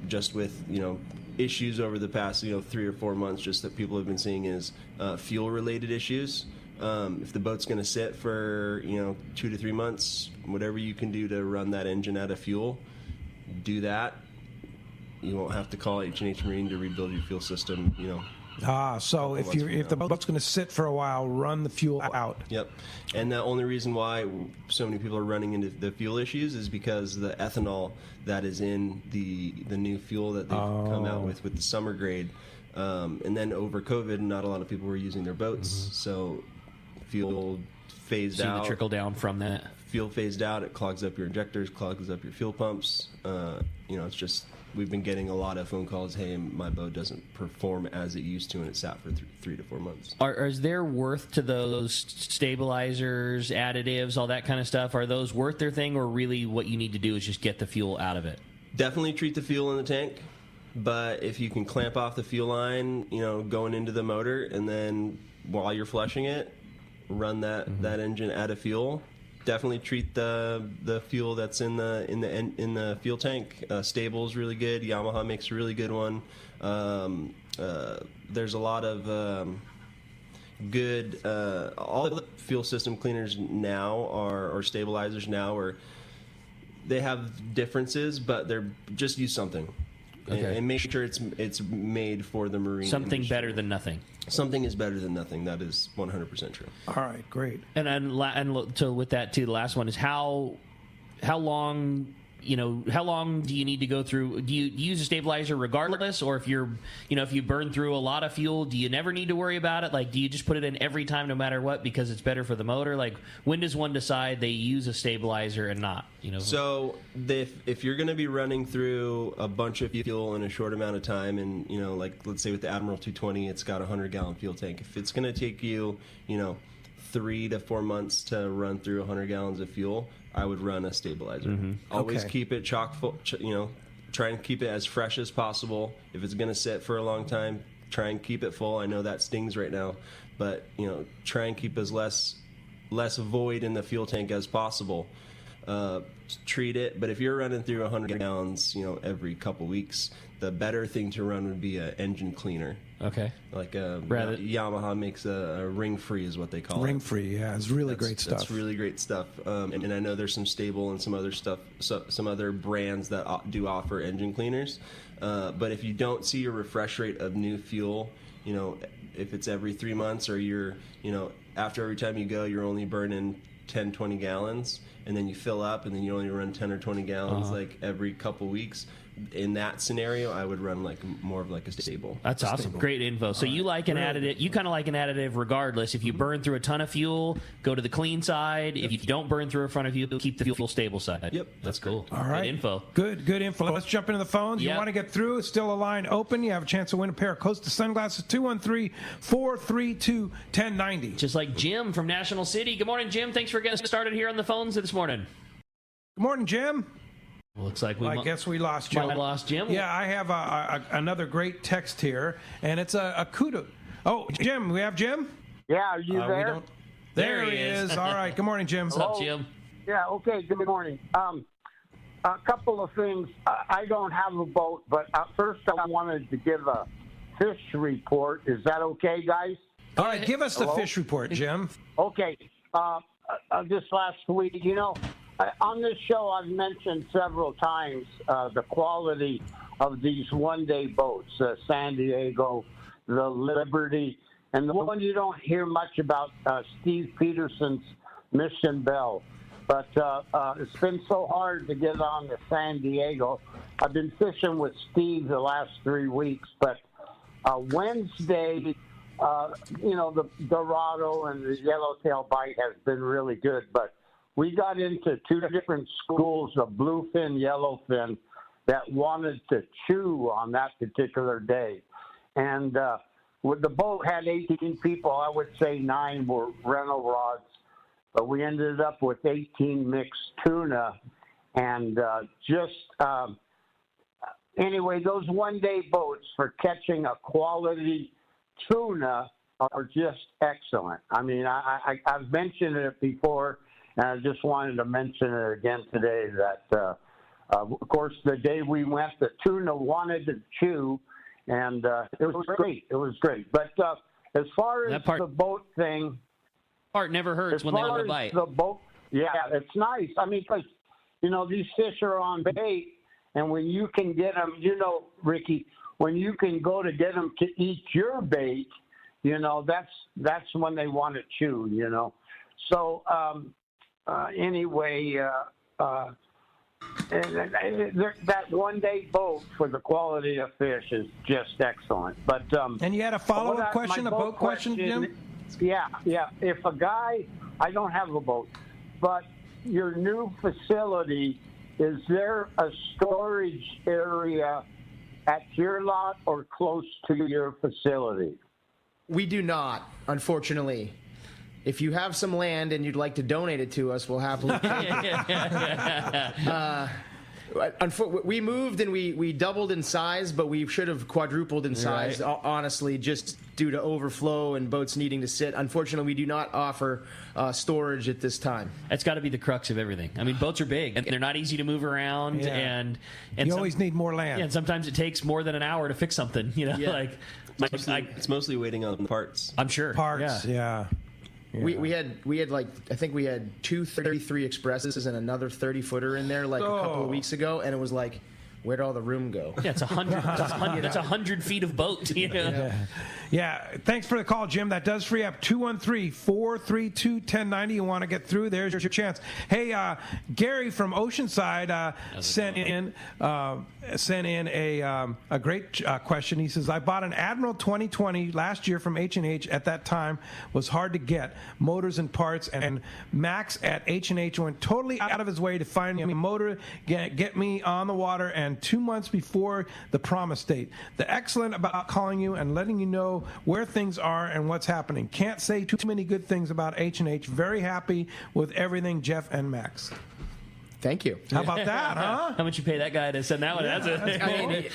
just with issues over the past 3 or 4 months, just that people have been seeing is fuel related issues. If the boat's going to sit for 2 to 3 months, whatever you can do to run that engine out of fuel, do that. You won't have to call H&H Marine to rebuild your fuel system. So if the boat's going to sit for a while, run the fuel out. Yep. And the only reason why so many people are running into the fuel issues is because the ethanol that is in the new fuel that they've come out with the summer grade, and then over COVID, not a lot of people were using their boats, so fuel phased out. The trickle down from that. Fuel phased out. It clogs up your injectors, clogs up your fuel pumps. It's just. We've been getting a lot of phone calls, hey, my boat doesn't perform as it used to, and it sat for 3 to 4 months. Is there worth to those stabilizers, additives, all that kind of stuff? Are those worth their thing, or really what you need to do is just get the fuel out of it? Definitely treat the fuel in the tank, but if you can clamp off the fuel line, going into the motor, and then while you're flushing it, run that engine out of fuel. Definitely treat the fuel that's in the fuel tank. Stable's really good. Yamaha makes a really good one. There's a lot of good. All the fuel system cleaners now or stabilizers now they have differences, but they're just use something. Okay. And make sure it's made for the marine something industry. Better than nothing. Something is better than nothing. That is 100% true. All right, great. And so with that too, the last one is how long how long do you need to go through? Do you use a stabilizer regardless, or if you're if you burn through a lot of fuel, do you never need to worry about it? Like, do you just put it in every time no matter what because it's better for the motor? Like, when does one decide they use a stabilizer and not? So if you're going to be running through a bunch of fuel in a short amount of time, and like let's say with the Admiral 220, it's got a 100-gallon fuel tank. If it's going to take you 3 to 4 months to run through 100 gallons of fuel, I would run a stabilizer. Always keep it chock full. Try and keep it as fresh as possible. If it's going to sit for a long time, try and keep it full. I know that stings right now, but try and keep as less void in the fuel tank as possible. Treat it, but if you're running through 100 gallons, every couple weeks, the better thing to run would be an engine cleaner. Okay. Like Yamaha makes a ring-free is what they call it. Ring-free, yeah. It's really great stuff. That's really great stuff. And I know there's some Stable and some other stuff, some other brands that do offer engine cleaners. But if you don't see a refresh rate of new fuel, if it's every 3 months or you're, after every time you go, you're only burning 10, 20 gallons, and then you fill up, and then you only run 10 or 20 gallons like every couple weeks. In that scenario, I would run like more of like a stable. That's awesome. Great info. So you like an additive. You kind of like an additive regardless. If you burn through a ton of fuel, go to the clean side. If you don't burn through a front of you, keep the fuel stable side. Yep. That's cool. All right. Good info. Good info. Let's jump into the phones. Yep. You want to get through, it's still a line open. You have a chance to win a pair of Costa Sunglasses, 213-432-1090. Just like Jim from National City. Good morning, Jim. Thanks for getting started here on the phones this morning. Good morning, Jim. Looks like I guess we lost Jim. Lost Jim. Yeah, I have another great text here, and it's a kudo. Oh, Jim, we have Jim? Yeah, are you there? There he is. All right. Good morning, Jim. What's up, Jim? Yeah, okay, good morning. A couple of things. I don't have a boat, but first I wanted to give a fish report. Is that okay, guys? All right, give us the fish report, Jim. Okay. This last week, on this show, I've mentioned several times the quality of these one-day boats, San Diego, the Liberty, and the one you don't hear much about, Steve Peterson's Mission Belle. But it's been so hard to get on the San Diego. I've been fishing with Steve the last 3 weeks, but Wednesday, the Dorado and the Yellowtail bite has been really good, but we got into two different schools of bluefin, yellowfin that wanted to chew on that particular day. And with the boat had 18 people, I would say 9 were rental rods, but we ended up with 18 mixed tuna. And anyway, those one-day boats for catching a quality tuna are just excellent. I mean, I've mentioned it before, and I just wanted to mention it again today that, of course, the day we went, the tuna wanted to chew, and it was great. It was great. But as far as the boat thing... Part never hurts when they want to bite. The boat, yeah, it's nice. I mean, because, these fish are on bait, and when you can get them, Ricky, when you can go to get them to eat your bait, that's when they want to chew, So... anyway, that one-day boat for the quality of fish is just excellent. But and you had a follow-up question, a boat question, Jim? Yeah. If a guy, I don't have a boat, but your new facility, is there a storage area at your lot or close to your facility? We do not, unfortunately. If you have some land and you'd like to donate it to us, we'll happily take it. We moved and we doubled in size, but we should have quadrupled in size, honestly, just due to overflow and boats needing to sit. Unfortunately, we do not offer storage at this time. That's got to be the crux of everything. I mean, boats are big, and they're not easy to move around, and you always need more land. Yeah, and sometimes it takes more than an hour to fix something, It's mostly waiting on the parts. I'm sure. Parts, yeah. We had like, I think we had 2 33 Expresses and another 30-footer in there like a couple of weeks ago, and it was like, where'd all the room go? Yeah, it's 100. That's 100 feet of boat. Yeah. Thanks for the call, Jim. That does free up 213-432-1090. You want to get through? There's your chance. Hey, Gary from Oceanside sent in a great question. He says, I bought an Admiral 2020 last year from H&H. At that time, was hard to get motors and parts, and Max at H&H went totally out of his way to find me a motor, get me on the water, and 2 months before the promise date. They're excellent about calling you and letting you know where things are and what's happening. Can't say too many good things about H&H. Very happy with everything, Jeff and Max. Thank you. How about that, huh? How much you pay that guy to send that one?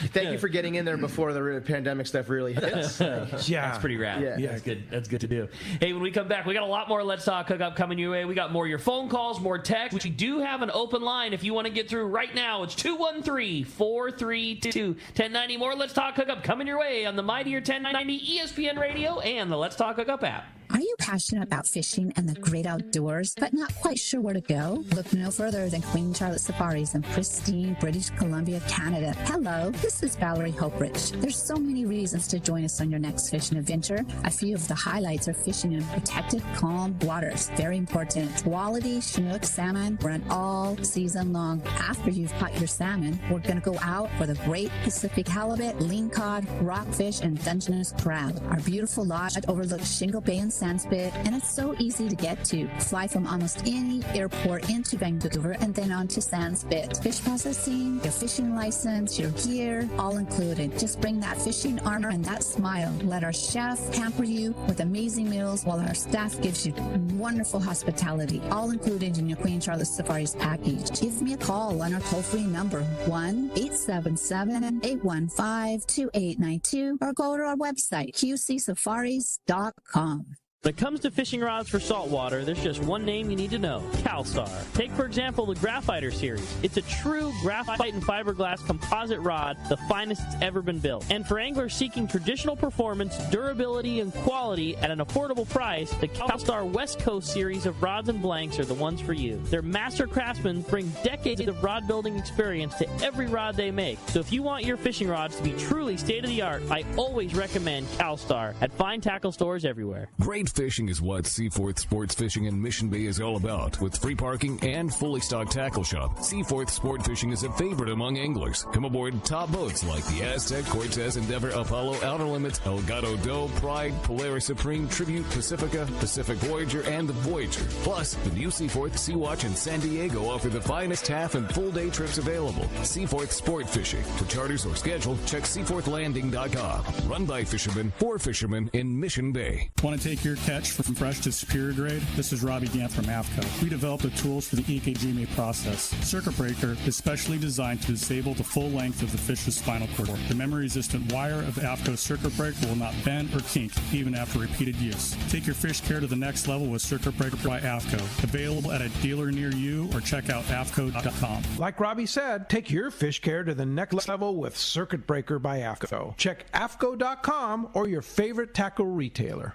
Thank you for getting in there before the pandemic stuff really hits. That's pretty rad. Yeah. That's good. That's good to do. Hey, when we come back, we got a lot more Let's Talk Hookup coming your way. We got more of your phone calls, more texts. We do have an open line if you want to get through right now. It's 213-432-1090. More Let's Talk Hookup coming your way on the Mightier 1090 ESPN Radio and the Let's Talk Hookup app. Are you passionate about fishing and the great outdoors, but not quite sure where to go? Look no further than Queen Charlotte Safaris in pristine British Columbia, Canada. Hello, this is Valerie Hoprich. There's so many reasons to join us on your next fishing adventure. A few of the highlights are fishing in protected, calm waters. Very important. Quality Chinook salmon run all season long. After you've caught your salmon, we're going to go out for the great Pacific halibut, lingcod, rockfish, and Dungeness crab. Our beautiful lodge overlooks Shingle Bay and Sandspit, and it's so easy to get to. Fly from almost any airport into Vancouver and then on to Sandspit. Fish processing, your fishing license, your gear, all included. Just bring that fishing armor and that smile. Let our chef pamper you with amazing meals while our staff gives you wonderful hospitality, all included in your Queen Charlotte Safaris package. Give me a call on our toll-free number, 1-877-815-2892, or go to our website, qcsafaris.com. When it comes to fishing rods for saltwater, there's just one name you need to know, CalStar. Take, for example, the Graphiter series. It's a true graphite and fiberglass composite rod, the finest it's ever been built. And for anglers seeking traditional performance, durability, and quality at an affordable price, the CalStar West Coast series of rods and blanks are the ones for you. Their master craftsmen bring decades of rod building experience to every rod they make. So if you want your fishing rods to be truly state-of-the-art, I always recommend CalStar at fine tackle stores everywhere. Great fishing is what Seaforth Sports Fishing in Mission Bay is all about. With free parking and fully stocked tackle shop, Seaforth Sport Fishing is a favorite among anglers. Come aboard top boats like the Aztec, Cortez, Endeavor, Apollo, Outer Limits, Elgato Doe, Pride, Polaris Supreme, Tribute, Pacifica, Pacific Voyager, and the Voyager. Plus, the new Seaforth, Sea-Watch, and San Diego offer the finest half and full day trips available. Seaforth Sport Fishing. For charters or schedule, check seaforthlanding.com. Run by fishermen for fishermen in Mission Bay. Want to take your catch from fresh to superior grade? This is Robbie Gant from AFCO. We developed the tools for the EKGMA process. Circuit Breaker is specially designed to disable the full length of the fish's spinal cord. The memory-resistant wire of AFCO Circuit Breaker will not bend or kink even after repeated use. Take your fish care to the next level with Circuit Breaker by AFCO. Available at a dealer near you or check out AFCO.com. Like Robbie said, take your fish care to the next level with Circuit Breaker by AFCO. Check AFCO.com or your favorite tackle retailer.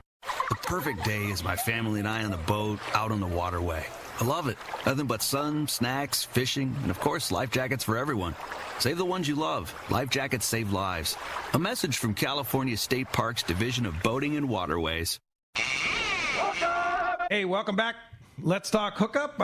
The perfect day is my family and I on the boat out on the waterway. I love it. Nothing but sun, snacks, fishing, and of course, life jackets for everyone. Save the ones you love. Life jackets save lives. A message from California State Parks Division of Boating and Waterways. Hey, welcome back. Let's talk hookup.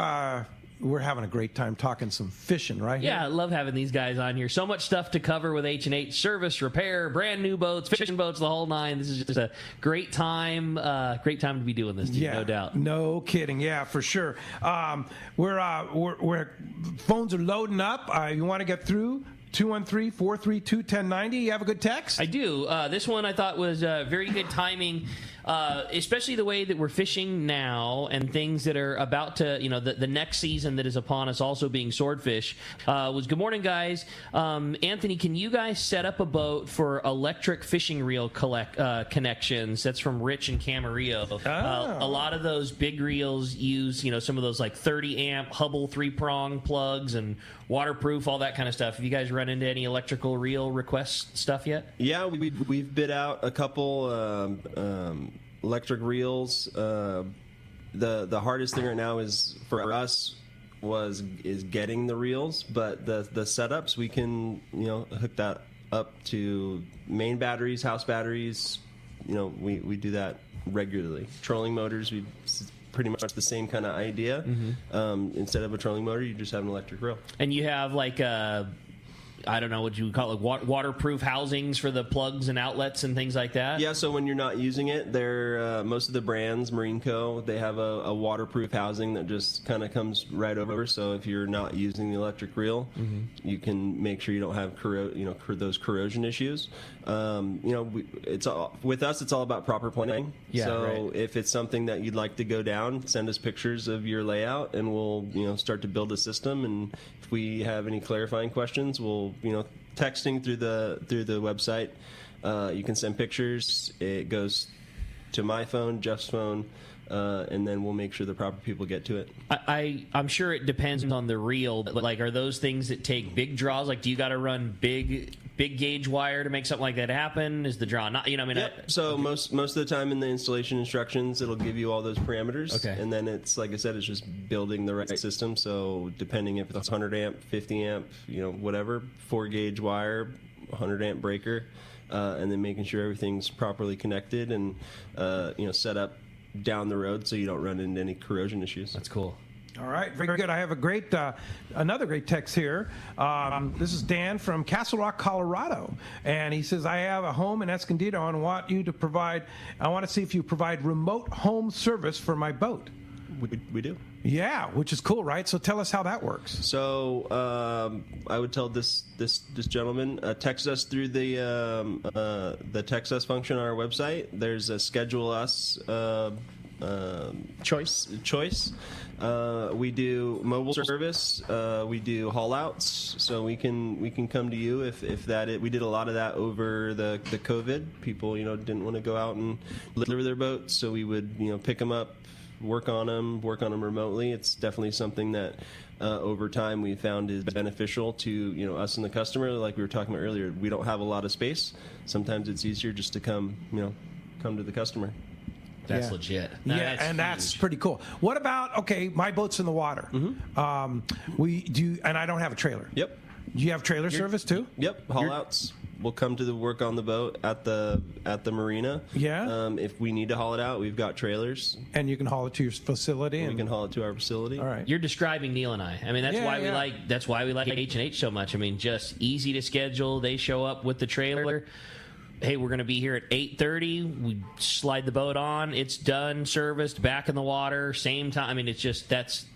We're having a great time talking some fishing, right? Yeah, I love having these guys on here. So much stuff to cover with H&H. Service, repair, brand new boats, fishing boats, the whole nine. This is just a great time to be doing this, yeah, no doubt. No kidding. Yeah, for sure. We're phones are loading up. You want to get through? 213-432-1090. You have a good text? I do. This one I thought was very good timing, especially the way that we're fishing now and things that are about to, the next season that is upon us also being swordfish. Was good morning, guys. Anthony, can you guys set up a boat for electric fishing reel connections? That's from Rich in Camarillo. A lot of those big reels use, some of those like 30 amp Hubble 3-prong plugs and waterproof, all that kind of stuff. Have you guys run into any electrical reel request stuff yet? Yeah, we've bid out a couple electric reels. The hardest thing right now is for us is getting the reels, but the setups we can hook that up to main batteries, house batteries. We do that regularly. Trolling motors, pretty much the same kind of idea. Mm-hmm. Instead of a trolling motor, you just have an electric reel. And you have like I don't know what you would call it, waterproof housings for the plugs and outlets and things like that? Yeah, so when you're not using it, they're most of the brands, Marine Co., they have a waterproof housing that just kind of comes right over. So if you're not using the electric reel, mm-hmm. you can make sure you don't have those corrosion issues. With us, it's all about proper planning. Yeah, so right. If it's something that you'd like to go down, send us pictures of your layout, and we'll start to build a system. And if we have any clarifying questions, we'll texting through the website. You can send pictures. It goes to my phone, Jeff's phone, and then we'll make sure the proper people get to it. I'm sure it depends on the reel, but like, are those things that take big draws? Like, do you got to run big big gauge wire to make something like that happen? Is the draw not? So most of the time in the installation instructions, it'll give you all those parameters. Okay. And then it's, like I said, it's just building the right system. So depending if it's 100 amp, 50 amp, whatever, 4 gauge wire, 100 amp breaker, and then making sure everything's properly connected and set up down the road so you don't run into any corrosion issues. That's cool. All right, very good. I have another great text here. This is Dan from Castle Rock, Colorado, and he says, "I have a home in Escondido and want to see if you provide remote home service for my boat." We do. Yeah, which is cool, right? So tell us how that works. So I would tell this gentleman, text us through the text us function on our website. There's a schedule us choice. We do mobile service. We do haul outs, so we can come to you if that is. We did a lot of that over the COVID. People didn't want to go out and deliver their boats, so we would pick them up, work on them remotely. It's definitely something that over time we found is beneficial to us and the customer. Like we were talking about earlier, we don't have a lot of space. Sometimes it's easier just to come to the customer. That's legit. That's pretty cool. What about my boat's in the water? Mm-hmm. And I don't have a trailer. Yep. Do you have trailer service too? Yep. Haul outs. We'll come to the work on the boat at the marina. Yeah. If we need to haul it out, we've got trailers. And you can haul it to your facility. We can haul it to our facility. All right. You're describing Neil and I. I mean, that's why we like H&H so much. I mean, just easy to schedule. They show up with the trailer. Hey, we're going to be here at 8:30. We slide the boat on. It's done, serviced, back in the water, same time. I mean, it's just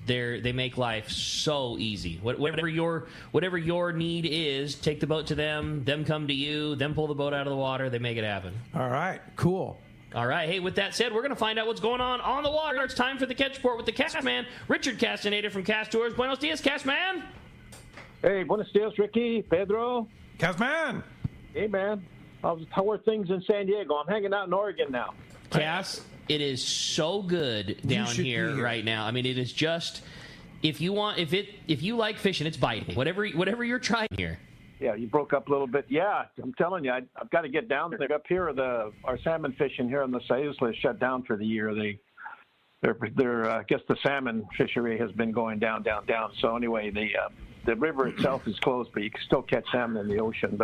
they make life so easy. Whatever your need is, take the boat to them. Them come to you. Them pull the boat out of the water. They make it happen. All right, cool. All right. Hey, with that said, we're going to find out what's going on the water. It's time for the Catch Report with the Cast Man, Richard Castaneda from Cast Tours. Buenos dias, Cast Man. Hey, buenos dias, Ricky, Pedro. Cast Man. Hey, man. How are things in San Diego? I'm hanging out in Oregon now. Cass, it is so good down here right now. I mean, it is just if you like fishing, it's biting. Whatever you're trying here. Yeah, you broke up a little bit. Yeah, I'm telling you, I've got to get down there. Up here, our salmon fishing here on the Isla is shut down for the year. I guess the salmon fishery has been going down. So anyway, the river itself is closed, but you can still catch salmon in the ocean.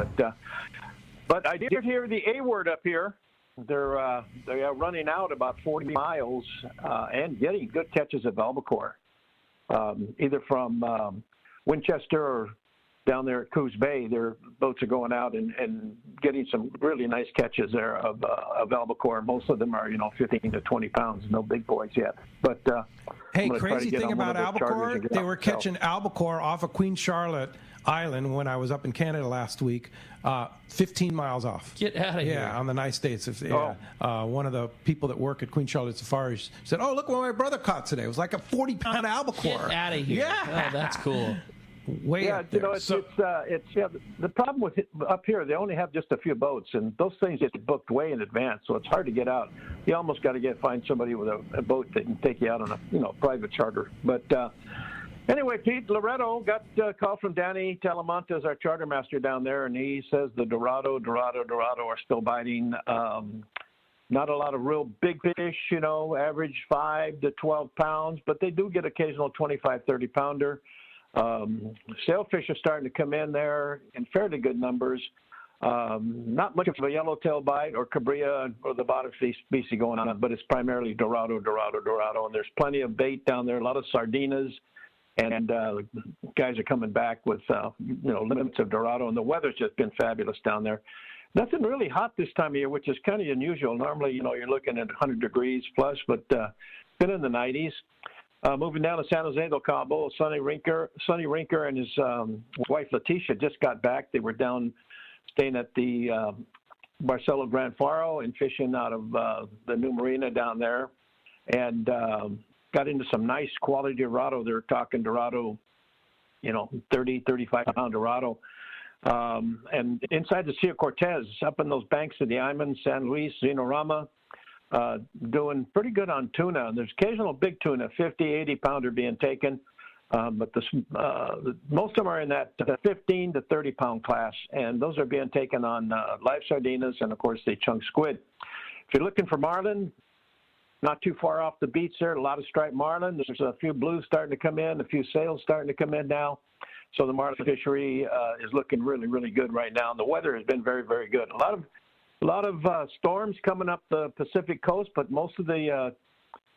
But I did hear the A word up here. They are running out about 40 miles and getting good catches of albacore, either from Winchester or down there at Coos Bay. Their boats are going out and getting some really nice catches there of albacore. Most of them are 15 to 20 pounds, no big boys yet. But hey, crazy thing about albacore, they were catching albacore off of Queen Charlotte Island when I was up in Canada last week, 15 miles off. Get out of here. Yeah, on the nice days. One of the people that work at Queen Charlotte Safaris said, "Oh, look what my brother caught today. It was like a 40-pound albacore." Get out of here. Yeah. Oh, that's cool. Way up there. It's the problem with up here, they only have just a few boats, and those things get booked way in advance, so it's hard to get out. You almost got to find somebody with a boat that can take you out on a private charter. But anyway, Pete, Loretto got a call from Danny Talamantes, our charter master down there, and he says the Dorado are still biting. Not a lot of real big fish, average 5 to 12 pounds, but they do get occasional 25, 30-pounder. Sailfish are starting to come in there in fairly good numbers. Not much of a yellowtail bite or cabria or the bottom species going on, but it's primarily Dorado. And there's plenty of bait down there, a lot of sardinas. And guys are coming back with, limits of Dorado. And the weather's just been fabulous down there. Nothing really hot this time of year, which is kind of unusual. Normally, you're looking at 100 degrees plus, but been in the 90s. Moving down to San Jose del Cabo, Sonny Rinker and his wife Leticia just got back. They were down staying at the Barcelo Gran Faro and fishing out of the new marina down there, and got into some nice quality Dorado. They're talking Dorado, 30, 35-pound Dorado. And inside the Cia Cortez, up in those banks of the Iman, San Luis, Zinorama, doing pretty good on tuna. There's occasional big tuna, 50, 80-pounder being taken. But most of them are in that 15 to 30-pound class, and those are being taken on live sardinas and, of course, the chunk squid. If you're looking for marlin, not too far off the beach there, a lot of striped marlin. There's a few blues starting to come in, a few sails starting to come in now. So the marlin fishery is looking really, really good right now. And the weather has been very, very good. A lot of storms coming up the Pacific coast, but most of the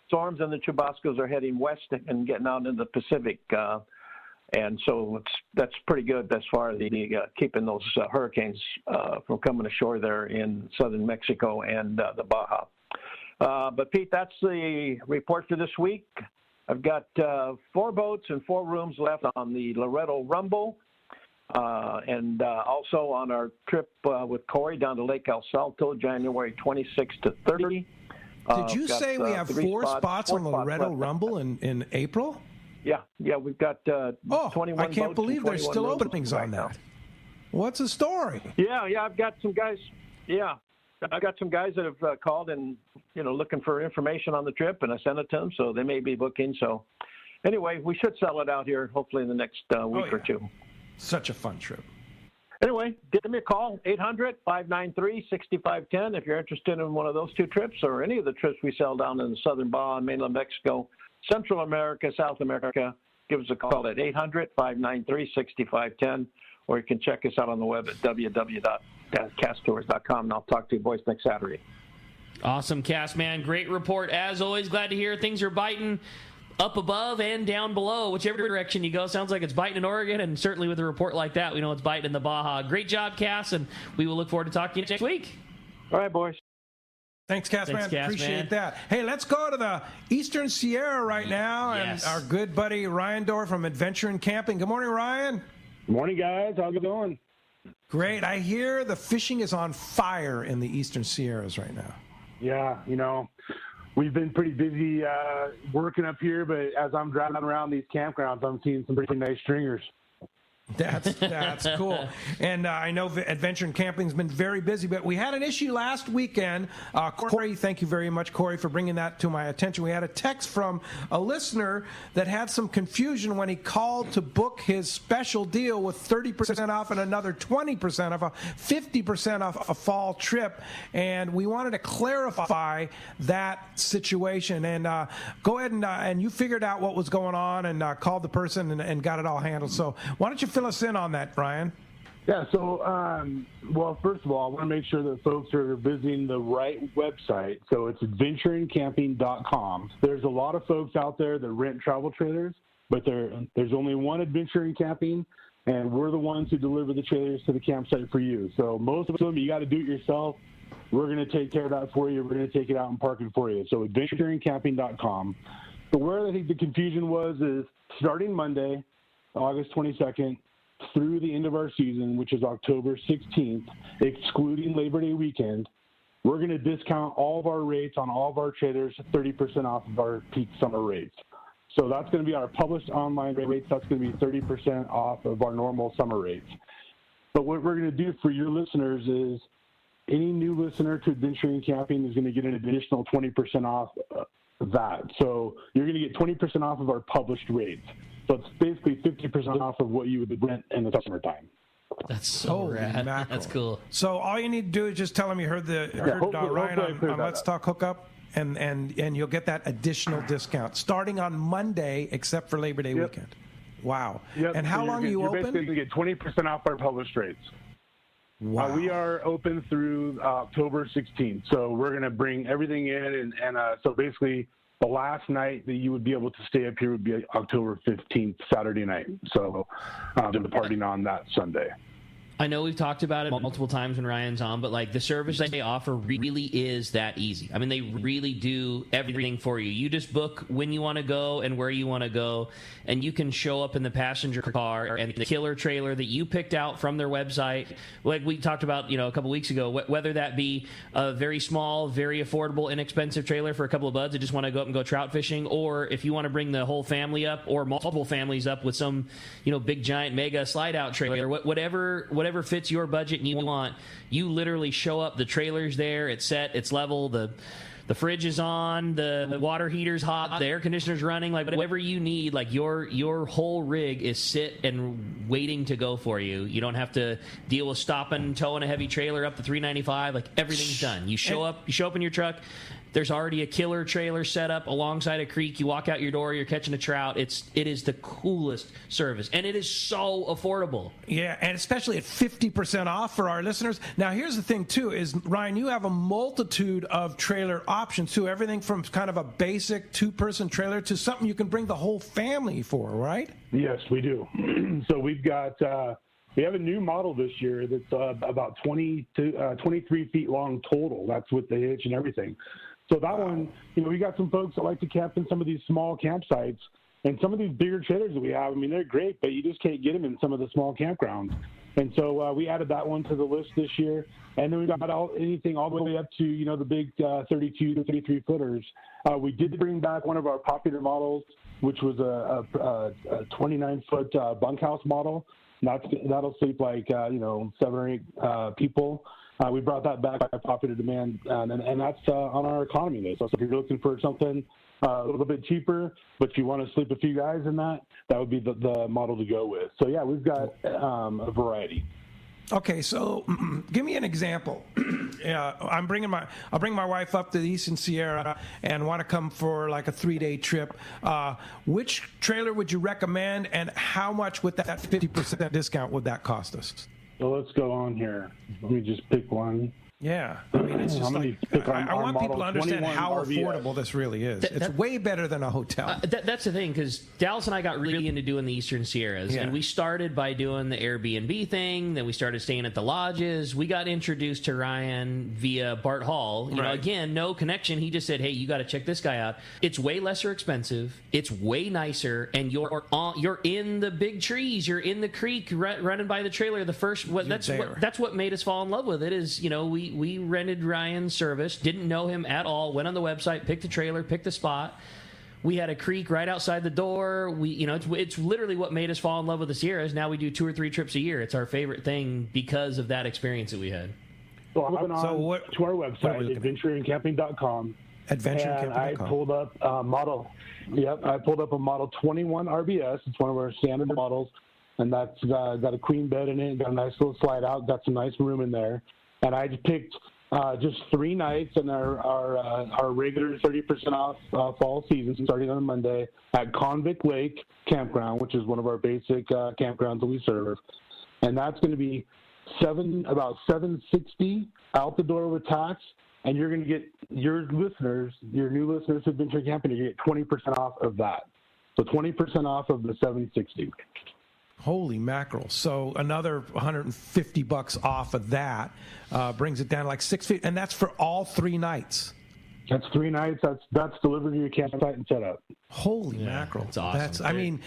storms and the chubascos are heading west and getting out into the Pacific. And so that's pretty good as far as keeping those hurricanes from coming ashore there in southern Mexico and the Baja. But, Pete, that's the report for this week. I've got 4 boats and 4 rooms left on the Loretto Rumble, and also on our trip with Corey down to Lake El Salto, January 26 to 30. Did you say we have 4 spots on the Loretto Rumble in April? Yeah, we've got 21 I can't boats believe and there's 21 still rooms openings right on now. that. What's the story? Yeah, I've got some guys. Yeah, I got some guys that have called and looking for information on the trip, and I sent it to them, so they may be booking. So, anyway, we should sell it out here hopefully in the next week or two. Such a fun trip. Anyway, give me a call, 800-593-6510 if you're interested in one of those 2 trips or any of the trips we sell down in the southern Baja, mainland Mexico, Central America, South America. Give us a call at 800-593-6510, or you can check us out on the web at www.casttours.com, and I'll talk to you boys next Saturday. Awesome, Cass, man. Great report. As always, glad to hear things are biting up above and down below, whichever direction you go. Sounds like it's biting in Oregon, and certainly with a report like that, we know it's biting in the Baja. Great job, Cass, and we will look forward to talking to you next week. All right, boys. Thanks, Cass, man. Appreciate that. Hey, let's go to the Eastern Sierra right now, and our good buddy Ryan Dorr from Adventure and Camping. Good morning, Ryan. Good morning, guys. How's it going? Great. I hear the fishing is on fire in the Eastern Sierras right now. Yeah, we've been pretty busy working up here, but as I'm driving around these campgrounds, I'm seeing some pretty nice stringers. That's cool. And I know Adventure and Camping's been very busy, but we had an issue last weekend. Corey, thank you very much, Corey, for bringing that to my attention. We had a text from a listener that had some confusion when he called to book his special deal with 30% off and another 20% off, 50% off a fall trip. And we wanted to clarify that situation. And go ahead and you figured out what was going on and called the person and got it all handled. So why don't you fill us in on that, Brian? Yeah, so, well, first of all, I want to make sure that folks are visiting the right website. So it's adventureandcamping.com. There's a lot of folks out there that rent travel trailers, but there's only one Adventure and Camping, and we're the ones who deliver the trailers to the campsite for you. So most of them, you got to do it yourself. We're going to take care of that for you. We're going to take it out and park it for you. So adventureandcamping.com. But where I think the confusion was is starting Monday, August 22nd, through the end of our season, which is October 16th, excluding Labor Day weekend, we're going to discount all of our rates on all of our trailers 30% off of our peak summer rates. So that's going to be our published online rates. That's going to be 30% off of our normal summer rates. But what we're going to do for your listeners is any new listener to Adventure and Camping is going to get an additional 20% off that. So you're going to get 20% off of our published rates. So it's basically 50% off of what you would rent in the summertime. That's so rad. Mackerel. That's cool. So all you need to do is just tell them you heard Ryan on Let's Talk Hookup, and you'll get that additional discount starting on Monday, except for Labor Day weekend. Wow. Yep. And how long are you open? You're basically going to get 20% off our published rates. Wow. We are open through October 16th. So we're going to bring everything in, and so basically the last night that you would be able to stay up here would be October 15th, Saturday night. So departing on that Sunday. I know we've talked about it multiple times when Ryan's on, but like the service that they offer really is that easy. I mean, they really do everything for you. You just book when you want to go and where you want to go, and you can show up in the passenger car and the killer trailer that you picked out from their website, like we talked about, a couple weeks ago, whether that be a very small, very affordable, inexpensive trailer for a couple of buds that just want to go up and go trout fishing, or if you want to bring the whole family up or multiple families up with some, big giant mega slide out trailer, whatever fits your budget and you want, you literally show up, the trailer's there, it's set, it's level, the the fridge is on, the water heater's hot, the air conditioner's running, like whatever you need, like your whole rig is sit and waiting to go for you. You don't have to deal with stopping, towing a heavy trailer up to 395. Like everything's done. You show up in your truck. There's already a killer trailer set up alongside a creek. You walk out your door, you're catching a trout. It is the coolest service, and it is so affordable. Yeah, and especially at 50% off for our listeners. Now, here's the thing, too, is, Ryan, you have a multitude of trailer options, too. Everything from kind of a basic two-person trailer to something you can bring the whole family for, right? Yes, we do. So we've got... we have a new model this year that's about 23 feet long total. That's with the hitch and everything. So that one, we got some folks that like to camp in some of these small campsites. And some of these bigger trailers that we have, I mean, they're great, but you just can't get them in some of the small campgrounds. And so we added that one to the list this year. And then we got anything all the way up to, the big 32 to 33 footers. We did bring back one of our popular models, which was a 29-foot bunkhouse model. That'll sleep like, 7 or 8 people. We brought that back by popular demand, and that's on our economy list. So if you're looking for something a little bit cheaper, but you want to sleep a few guys in that would be the model to go with. So, yeah, we've got a variety. Okay, so give me an example. I'll bring my wife up to the Eastern Sierra and want to come for like a 3-day trip. Which trailer would you recommend, and how much with that 50% discount would that cost us? So let's go on here. Let me just pick one. Yeah, I mean, it's just like, I want people to understand how affordable this really is. It's way better than a hotel. That's the thing, because Dallas and I got really into doing the Eastern Sierras, and we started by doing the Airbnb thing, then we started staying at the lodges. We got introduced to Ryan via Bart Hall. You know, again, no connection. He just said, hey, you got to check this guy out. It's way lesser expensive, it's way nicer, and you're in the big trees, you're in the creek running by the trailer. That's what made us fall in love with it, is, we rented Ryan's service, didn't know him at all, went on the website, picked the trailer, picked the spot. We had a creek right outside the door. It's literally what made us fall in love with the Sierras. Now we do 2 or 3 trips a year. It's our favorite thing because of that experience that we had. So I went to our website, adventureandcamping.com. And I pulled up a model. I pulled up a Model 21 RBS. It's one of our standard models, and that's got a queen bed in it, got a nice little slide out, got some nice room in there. And I picked just 3 nights in our regular 30% off fall season, starting on Monday, at Convict Lake Campground, which is one of our basic campgrounds that we serve. And that's going to be about $760 out the door with tax. And you're going to get your new listeners who've been to camping, you get 20% off of that. So 20% off of the $760. Holy mackerel. So another $150 off of that brings it down to like 6 feet. And that's for all 3 nights. That's 3 nights. That's delivered to your campsite and set up. Holy mackerel. That's awesome. I mean,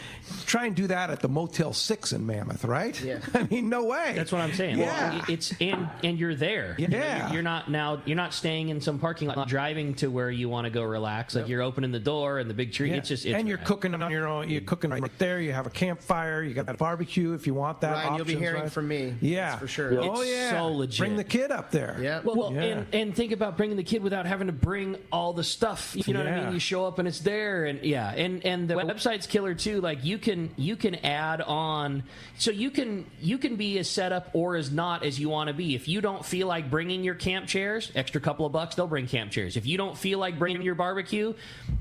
try and do that at the Motel 6 in Mammoth, right? Yeah. I mean, no way. That's what I'm saying. Yeah. Well, it's and you're there. Yeah. You're not staying in some parking lot, driving to where you want to go relax. Like you're opening the door and the big tree. Yeah. You're cooking on your own. You're cooking right there. You have a campfire. You got a barbecue if you want that. Ryan, you'll be hearing from me. Yeah, that's for sure. Yep. It's so legit. Bring the kid up there. Yeah. Well, and think about bringing the kid without having to bring all the stuff. You know what I mean? You show up and it's there, and and the website's killer too. Like you can add on, so you can be as set up or as not as you want to be. If you don't feel like bringing your camp chairs, extra couple of bucks, they'll bring camp chairs. If you don't feel like bringing your barbecue,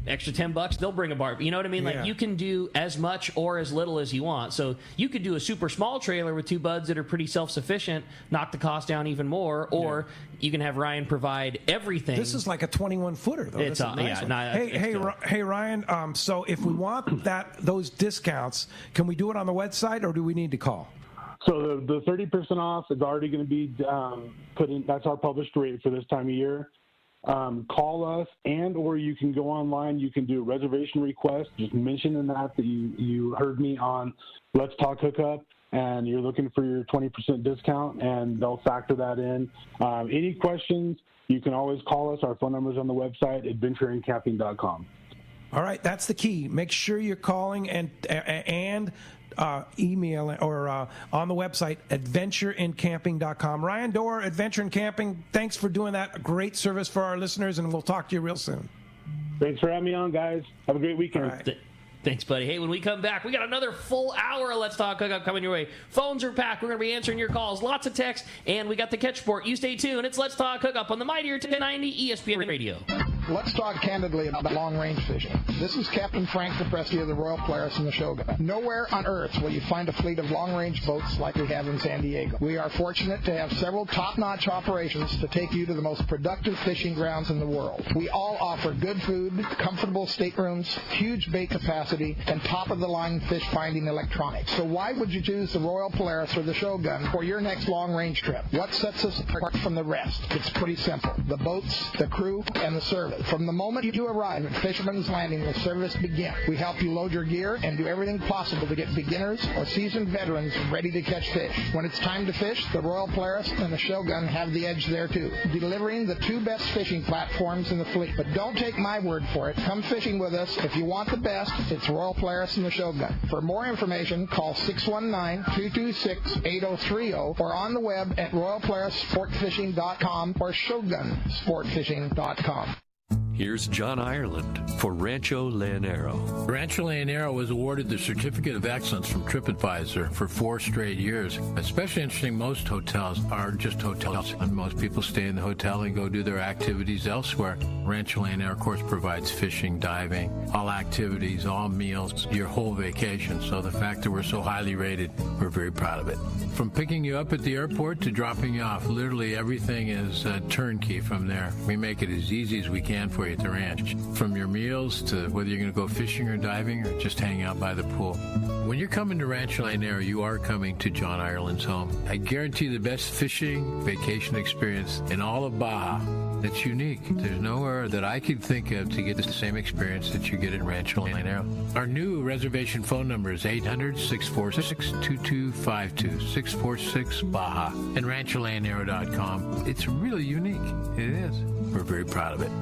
extra $10, they'll bring a barbecue. You know what I mean? Like you can do as much or as little as you want. So you could do a super small trailer with 2 buds that are pretty self-sufficient, knock the cost down even more, or you can have Ryan provide everything. This is like a 21-footer though. It's hey Ryan. So if we want those discounts, can we do it on the website, or do we need to call? So the 30% off is already going to be put in. That's our published rate for this time of year. Call us, or you can go online. You can do a reservation request. Just mention in that you heard me on Let's Talk Hookup, and you're looking for your 20% discount, and they'll factor that in. Any questions, you can always call us. Our phone number is on the website, adventureandcamping.com. All right, that's the key. Make sure you're calling and email or on the website, adventureincamping.com. Ryan Dorr, Adventure in Camping, thanks for doing that. Great service for our listeners, and we'll talk to you real soon. Thanks for having me on, guys. Have a great weekend. All right. Thanks, buddy. Hey, when we come back, we got another full hour of Let's Talk Hookup coming your way. Phones are packed. We're going to be answering your calls. Lots of texts, and we got the catch sport. You stay tuned. It's Let's Talk Hookup on the Mightier 1090 ESPN Radio. Let's talk candidly about long-range fishing. This is Captain Frank DePresti of the Royal Polaris and the Shogun. Nowhere on Earth will you find a fleet of long-range boats like we have in San Diego. We are fortunate to have several top-notch operations to take you to the most productive fishing grounds in the world. We all offer good food, comfortable staterooms, huge bait capacity, and top-of-the-line fish-finding electronics. So why would you choose the Royal Polaris or the Shogun for your next long-range trip? What sets us apart from the rest? It's pretty simple. The boats, the crew, and the service. From the moment you arrive at Fisherman's Landing, the service begins. We help you load your gear and do everything possible to get beginners or seasoned veterans ready to catch fish. When it's time to fish, the Royal Polaris and the Shogun have the edge there too, delivering the two best fishing platforms in the fleet. But don't take my word for it. Come fishing with us. If you want the best, it's Royal Polaris and the Shogun. For more information, call 619-226-8030 or on the web at royalpolarissportfishing.com or shogunsportfishing.com. Here's John Ireland for Rancho Leonero. Rancho Leonero was awarded the Certificate of Excellence from TripAdvisor for 4 straight years. Especially interesting, most hotels are just hotels, and most people stay in the hotel and go do their activities elsewhere. Rancho Leonero, of course, provides fishing, diving, all activities, all meals, your whole vacation. So the fact that we're so highly rated, we're very proud of it. From picking you up at the airport to dropping you off, literally everything is turnkey from there. We make it as easy as we can for you at the ranch. From your meals to whether you're going to go fishing or diving or just hang out by the pool. When you're coming to Rancho Leonero, you are coming to John Ireland's home. I guarantee the best fishing vacation experience in all of Baja. It's unique. There's nowhere that I could think of to get the same experience that you get at Rancho Leonero. Our new reservation phone number is 800-646-2252, 646-BAJA, and rancholeonero.com. It's really unique. It is. We're very proud of it.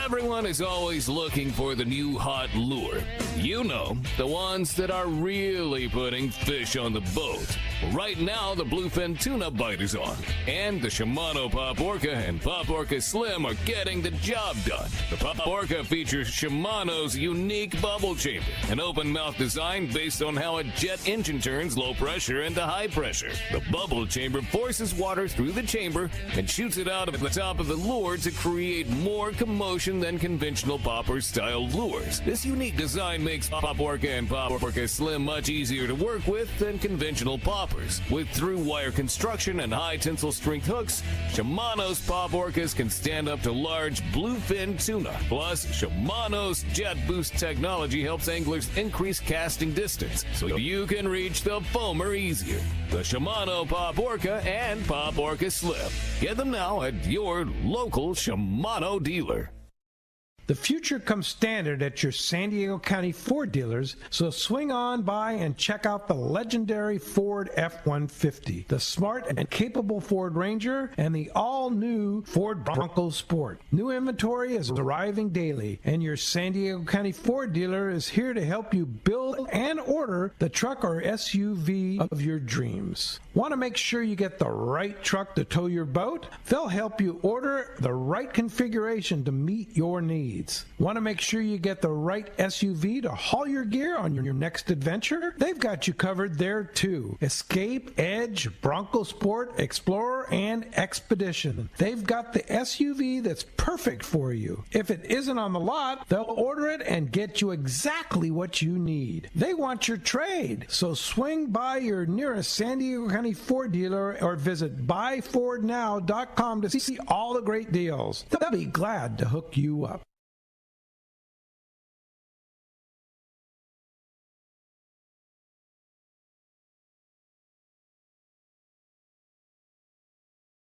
Everyone is always looking for the new hot lure. You know, the ones that are really putting fish on the boat. Right now, the bluefin tuna bite is on, and the Shimano Pop Orca and Pop Orca Slim are getting the job done. The Pop Orca features Shimano's unique bubble chamber, an open mouth design based on how a jet engine turns low pressure into high pressure. The bubble chamber forces water through the chamber and shoots it out of the top of the lure to create more motion than conventional popper-style lures. This unique design makes Pop Orca and Pop Orca Slim much easier to work with than conventional poppers. With through-wire construction and high tensile strength hooks, Shimano's Pop Orcas can stand up to large bluefin tuna. Plus, Shimano's Jet Boost technology helps anglers increase casting distance, so you can reach the foamer easier. The Shimano Pop Orca and Pop Orca Slim. Get them now at your local Shimano dealer. The future comes standard at your San Diego County Ford dealers, so swing on by and check out the legendary Ford F-150, the smart and capable Ford Ranger, and the all-new Ford Bronco Sport. New inventory is arriving daily, and your San Diego County Ford dealer is here to help you build and order the truck or SUV of your dreams. Want to make sure you get the right truck to tow your boat? They'll help you order the right configuration to meet your needs. Want to make sure you get the right SUV to haul your gear on your next adventure? They've got you covered there too. Escape, Edge, Bronco Sport, Explorer, and Expedition. They've got the SUV that's perfect for you. If it isn't on the lot, they'll order it and get you exactly what you need. They want your trade, so swing by your nearest San Diego County Ford dealer or visit buyfordnow.com to see all the great deals. They'll be glad to hook you up.